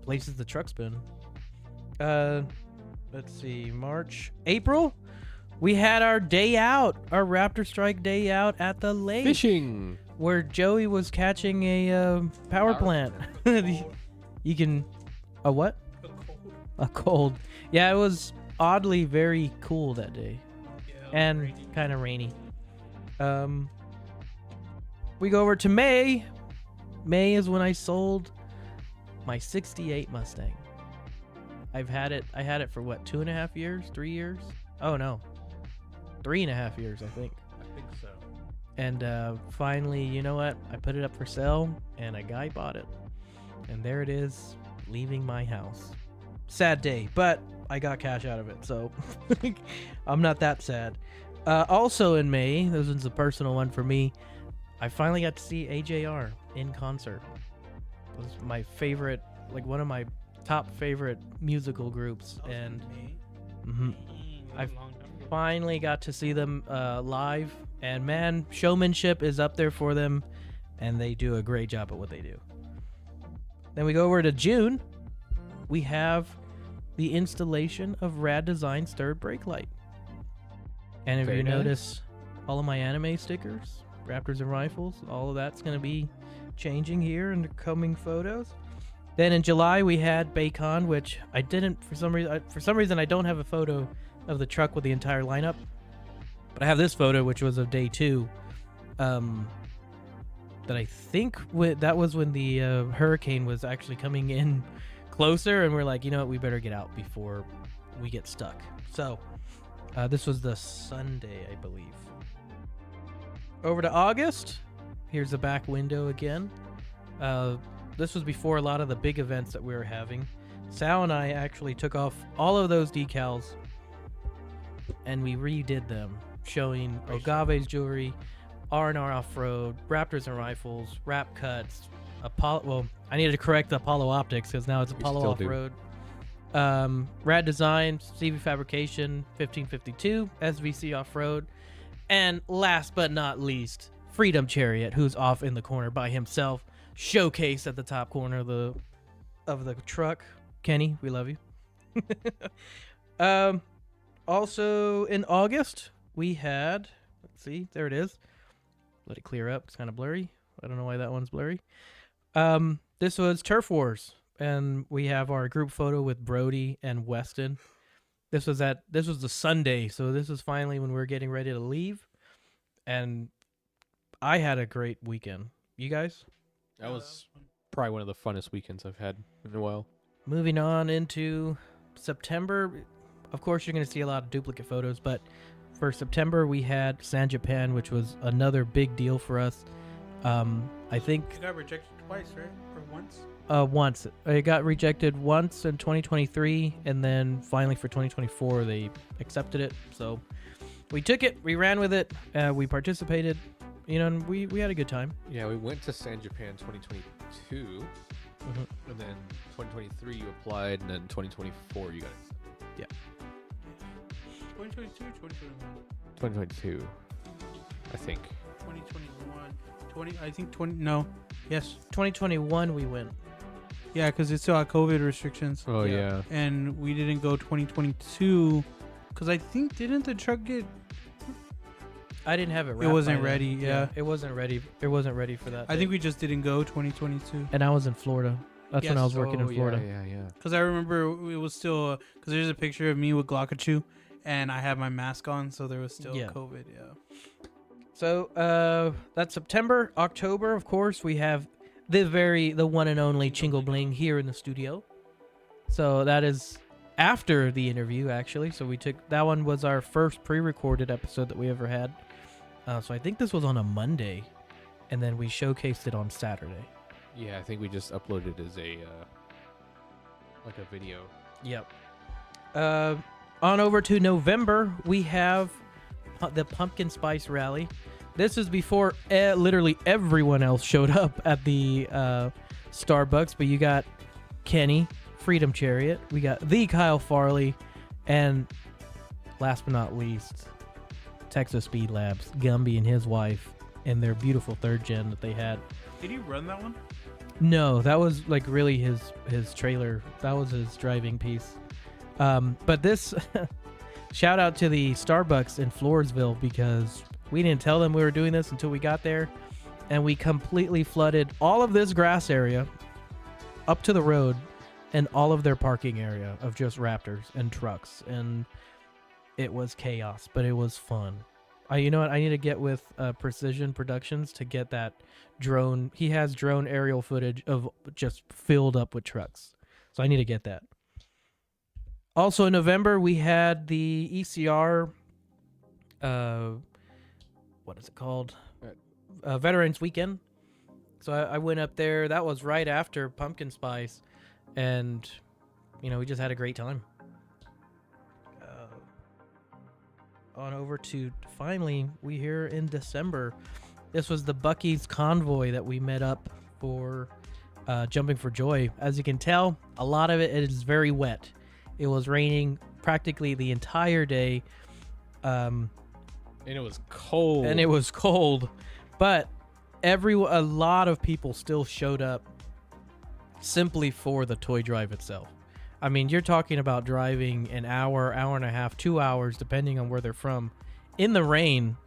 places the truck's been. Let's see, April, we had our day out, our Raptorstrike day out at the lake, Fishing. where Joey was catching a power plant. You can, a what? A cold. Yeah, it was oddly very cool that day, and kind of rainy. We go over to May. May is when I sold my 68 Mustang. I had it for what, 2.5 years, 3 years? Oh no, 3.5 years, I think. I think so. And finally, you know what? I put it up for sale, and a guy bought it. And there it is, leaving my house. Sad day, but I got cash out of it, so I'm not that sad. Also in May, this one's a personal one for me, I finally got to see AJR in concert. It was my favorite, like one of my top favorite musical groups, and I finally got to see them live, and man, showmanship is up there for them, and they do a great job at what they do. Then we go over to June. We have the installation of Rad Design's third brake light. And if Very you nice. notice, all of my anime stickers, Raptors and Rifles, all of that's going to be changing here in the coming photos. Then in July we had Baycon, which I didn't for some reason I don't have a photo of the truck with the entire lineup, but I have this photo which was of day 2. That I think that was when the hurricane was actually coming in closer, and we're like, you know what, we better get out before we get stuck. So this was the Sunday, I believe. Over to August. Here's the back window again. This was before a lot of the big events that we were having. Sal and I actually took off all of those decals and we redid them, showing Agave's jewelry, R&R Off-Road, Raptors and Rifles, Wrap Cuts, Apollo. I needed to correct the Apollo Optics because now it's Apollo Off-Road. Rad Design, CV Fabrication, 1552, SVC Off-Road, and last but not least, Freedom Chariot, who's off in the corner by himself, showcase at the top corner of the truck. Kenny, we love you. Also in August, we had, let's see, there it is. Let it clear up. It's kind of blurry. I don't know why that one's blurry. This was Turf Wars, and we have our group photo with Brody and Weston. This was the Sunday, so this was finally when we were getting ready to leave, and I had a great weekend. You guys? That was probably one of the funnest weekends I've had in a while. Moving on into September, of course you're going to see a lot of duplicate photos, but for September we had San Japan, which was another big deal for us. I think You got rejected twice, right? Or once? once. It got rejected once in 2023, and then finally for 2024 they accepted it. So we took it, we ran with it, we participated, you know, and we had a good time. Yeah, we went to San Japan 2022, and then 2023 you applied, and then 2024 you got accepted. 2022 or 2021? 2022, I think. 2021. I think 20. No. Yes. 2021 we went. Yeah, because it still had COVID restrictions. Oh, yeah. And we didn't go 2022 because I think, didn't the truck get. I didn't have it. It wasn't by then. ready, yeah. It wasn't ready. It wasn't ready for that. I think we just didn't go 2022. And I was in Florida. That's when I Yes. was working in Florida. Yeah. Because I remember it was still. Because there's a picture of me with Glockachu and I had my mask on, so there was still COVID, yeah. So that's September. October, of course, we have the one and only Chingle Bling here in the studio. So that is after the interview, actually. So that one was our first pre-recorded episode that we ever had. So I think this was on a Monday, and then we showcased it on Saturday. Yeah, I think we just uploaded as a like a video. Yep. On over to November, we have the Pumpkin Spice Rally. This is before literally everyone else showed up at the Starbucks, but you got Kenny, Freedom Chariot, we got the Kyle Farley, and last but not least, Texas Speed Labs, Gumby and his wife, and their beautiful third gen that they had. Did he run that one? No, that was like really his trailer. That was his driving piece. But this shout out to the Starbucks in Floresville, because we didn't tell them we were doing this until we got there, and we completely flooded all of this grass area up to the road and all of their parking area of just Raptors and trucks, and it was chaos, but it was fun. You know what? I need to get with Precision Productions to get that drone. He has drone aerial footage of just filled up with trucks. So I need to get that. Also in November, we had the ECR, what is it called? Veterans Weekend. So I went up there. That was right after Pumpkin Spice. And, we just had a great time. On over to, finally, we here in December. This was the Buc-ee's convoy that we met up for Jumping for Joy. As you can tell, a lot of it is very wet. It was raining practically the entire day. And it was cold. But a lot of people still showed up simply for the toy drive itself. I mean, you're talking about driving an hour, hour and a half, 2 hours, depending on where they're from, in the rain.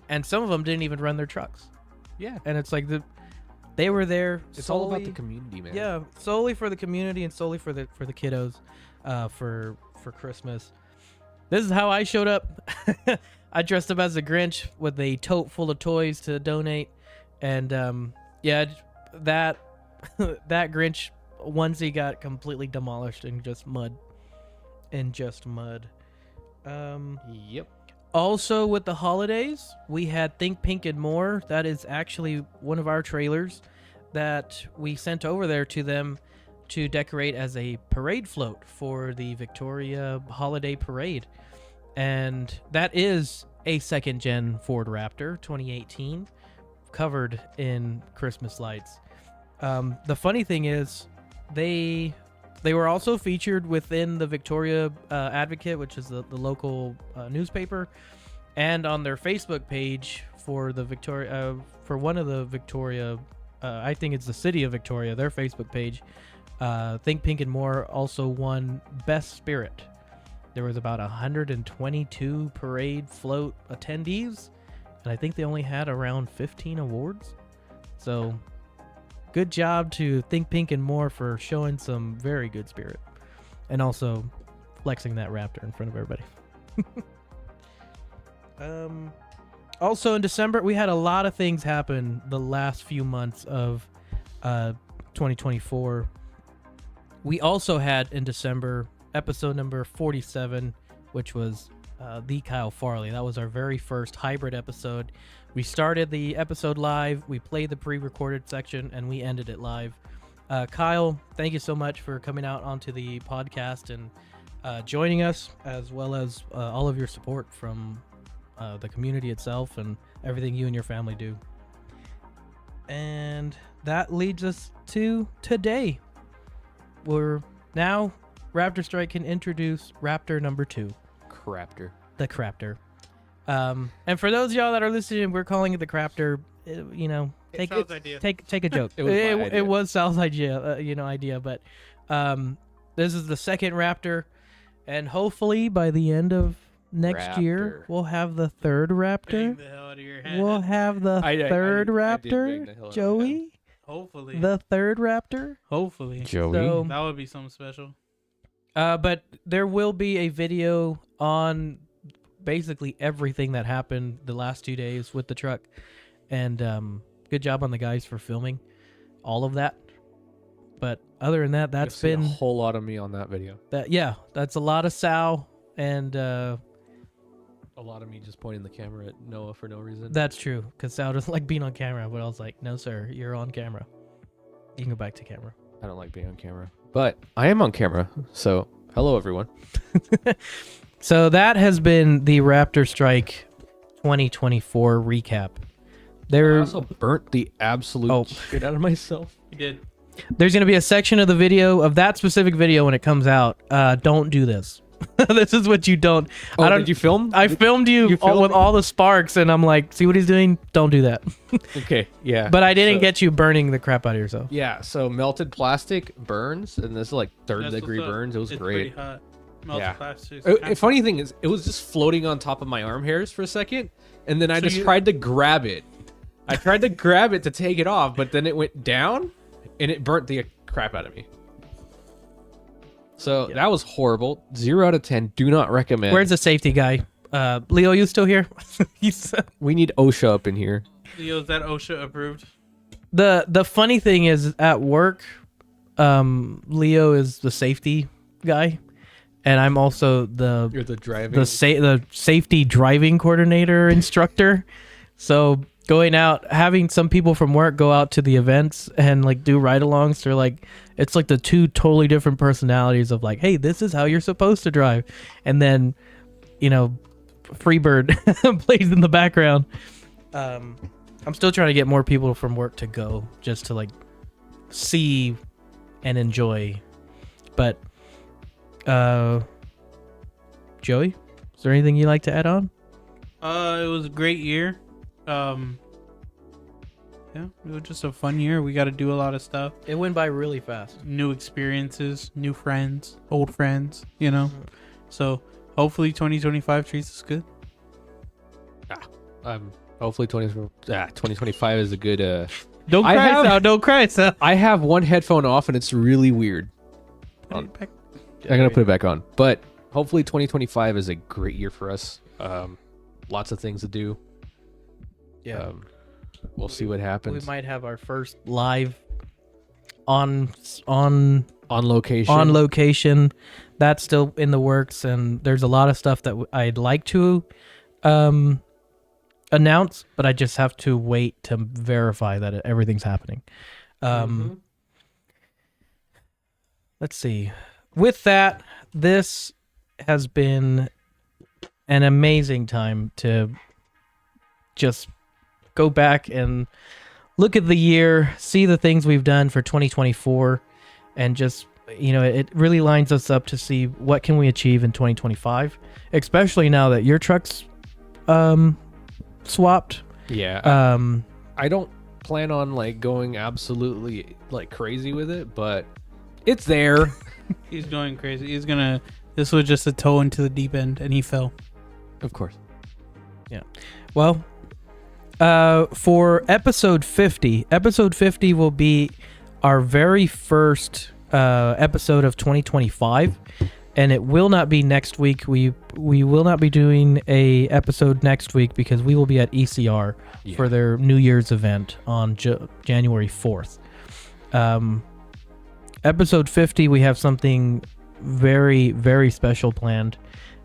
And some of them didn't even run their trucks. Yeah. And it's like they were there. It's all about the community, man. Yeah, solely for the community and solely for the kiddos, for Christmas. This is how I showed up. I dressed up as a Grinch with a tote full of toys to donate, and that Grinch onesie got completely demolished in just mud. Yep. Also, with the holidays, we had Think Pink and More. That is actually one of our trailers that we sent over there to them to decorate as a parade float for the Victoria Holiday Parade. And that is a second-gen Ford Raptor 2018, covered in Christmas lights. The funny thing is, they were also featured within the Victoria Advocate, which is the local newspaper, and on their Facebook page for the Victoria, for one of the Victoria, I think it's the City of Victoria, their Facebook page. Think Pink and More also won Best Spirit. There was about 122 parade float attendees, and I think they only had around 15 awards. So good job to Think Pink and More for showing some very good spirit, and also flexing that Raptor in front of everybody. Also in December, we had a lot of things happen the last few months of 2024. We also had in December episode number 47, which was the Kyle Farley. That was our very first hybrid episode. We started the episode live, we played the pre-recorded section, and we ended it live. Kyle, thank you so much for coming out onto the podcast and joining us, as well as all of your support from the community itself and everything you and your family do. And that leads us to today. We're now, Raptorstrike can introduce Raptor number 2. Craptor. The Craptor. And for those of y'all that are listening, we're calling it the Craptor. Take a joke. It was Sal's idea, idea. But this is the second Raptor, and hopefully by the end of next year we'll have the third Raptor. Bang the hell out of your head. We'll have the third Raptor, Joey. Hopefully. The third Raptor. Hopefully. Joey. So, that would be something special. But there will be a video on basically everything that happened the last 2 days with the truck, and good job on the guys for filming all of that. But other than that, that's been a whole lot of me on that video. That's a lot of Sal and a lot of me just pointing the camera at Noah for no reason. That's true, because Sal doesn't like being on camera, but I was like, no sir, you're on camera. You can go back to camera. I don't like being on camera, but I am on camera, so hello everyone. So that has been the Raptorstrike 2024 recap. I also burnt the absolute shit out of myself. You did. There's going to be a section of the video, of that specific video when it comes out. Don't do this. This is what you don't. Did you film? I filmed you with all the sparks, and I'm like, see what he's doing? Don't do that. Okay, yeah. But I didn't get you burning the crap out of yourself. Yeah, so melted plastic burns, and this is like third-degree burns. It was great. Pretty hot. Melted plastic. Funny thing is, it was just floating on top of my arm hairs for a second, and then I tried to grab it. I tried to grab it to take it off, but then it went down, and it burnt the crap out of me. So that was horrible. 0 out of 10. Do not recommend. Where's the safety guy? Leo, you still here? We need OSHA up in here. Leo, is that OSHA approved? The funny thing is at work, Leo is the safety guy, and I'm also You're the driving. the safety driving coordinator instructor. So going out, having some people from work go out to the events and like do ride-alongs, they're like, it's like the two totally different personalities of like, hey, this is how you're supposed to drive, and then, you know, Freebird plays in the background. I'm still trying to get more people from work to go just to like see and enjoy. But Joey, is there anything you'd like to add on? It was a great year. Yeah, it was just a fun year. We got to do a lot of stuff. It went by really fast. New experiences, new friends, old friends, you know. So hopefully 2025 treats us good. Hopefully 2025 is a good. Don't I cry, have- Sal. Don't cry, Sal. I have one headphone off and it's really weird. I'm gonna put it back on. But hopefully 2025 is a great year for us. Lots of things to do. Yeah. We'll see what happens. We might have our first live on on location. location. That's still in the works, and there's a lot of stuff that I'd like to announce, but I just have to wait to verify that everything's happening. Let's see. With that, this has been an amazing time to just go back and look at the year, see the things we've done for 2024, and just, you know, it really lines us up to see what can we achieve in 2025, especially now that your truck's swapped. Yeah. I don't plan on like going absolutely like crazy with it, but it's there. He's going crazy. This was just a toe into the deep end, and he fell. Of course. Yeah. Well, for episode 50 will be our very first episode of 2025, and it will not be next week. We will not be doing a episode next week because we will be at ECR for their New Year's event on January 4th. Episode 50, we have something very, very special planned,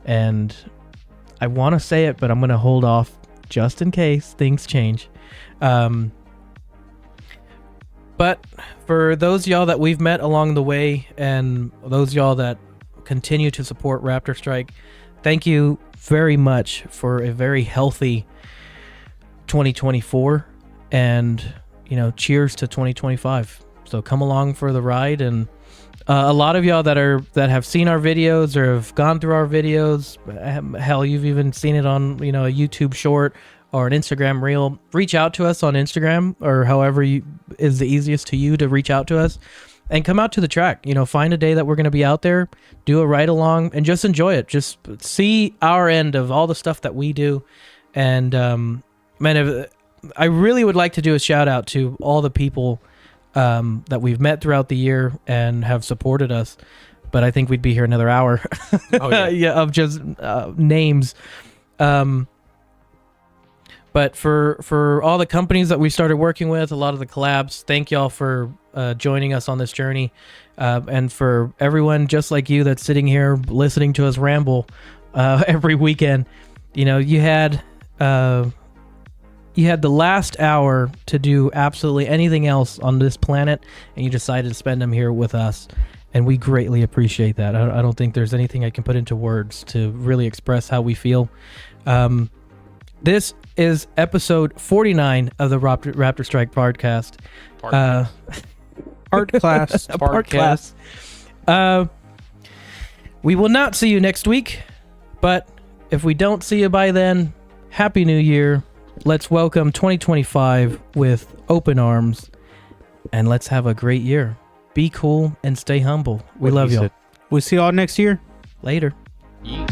and I want to say it, but I'm going to hold off just in case things change. But for those y'all that we've met along the way, and those y'all that continue to support Raptorstrike, thank you very much for a very healthy 2024, and, you know, cheers to 2025. So come along for the ride, and a lot of y'all that have seen our videos or have gone through our videos, hell, you've even seen it on, you know, a YouTube short or an Instagram reel. Reach out to us on Instagram or however is the easiest to you to reach out to us, and come out to the track. You know, find a day that we're going to be out there, do a ride along, and just enjoy it. Just see our end of all the stuff that we do. And man, I really would like to do a shout out to all the people that we've met throughout the year and have supported us, but I think we'd be here another hour. Oh, yeah. Yeah, of just names. But for all the companies that we started working with, a lot of the collabs, thank y'all for joining us on this journey, and for everyone just like you that's sitting here listening to us ramble every weekend. You know, you had the last hour to do absolutely anything else on this planet, and you decided to spend them here with us, and we greatly appreciate that. I don't think there's anything I can put into words to really express how we feel. This is episode 49 of the Raptorstrike Podcast. Art class. Part class. We will not see you next week, but if we don't see you by then, Happy New Year. Let's welcome 2025 with open arms, and let's have a great year. Be cool and stay humble. We love y'all. We'll see y'all next year. Later. Yeah.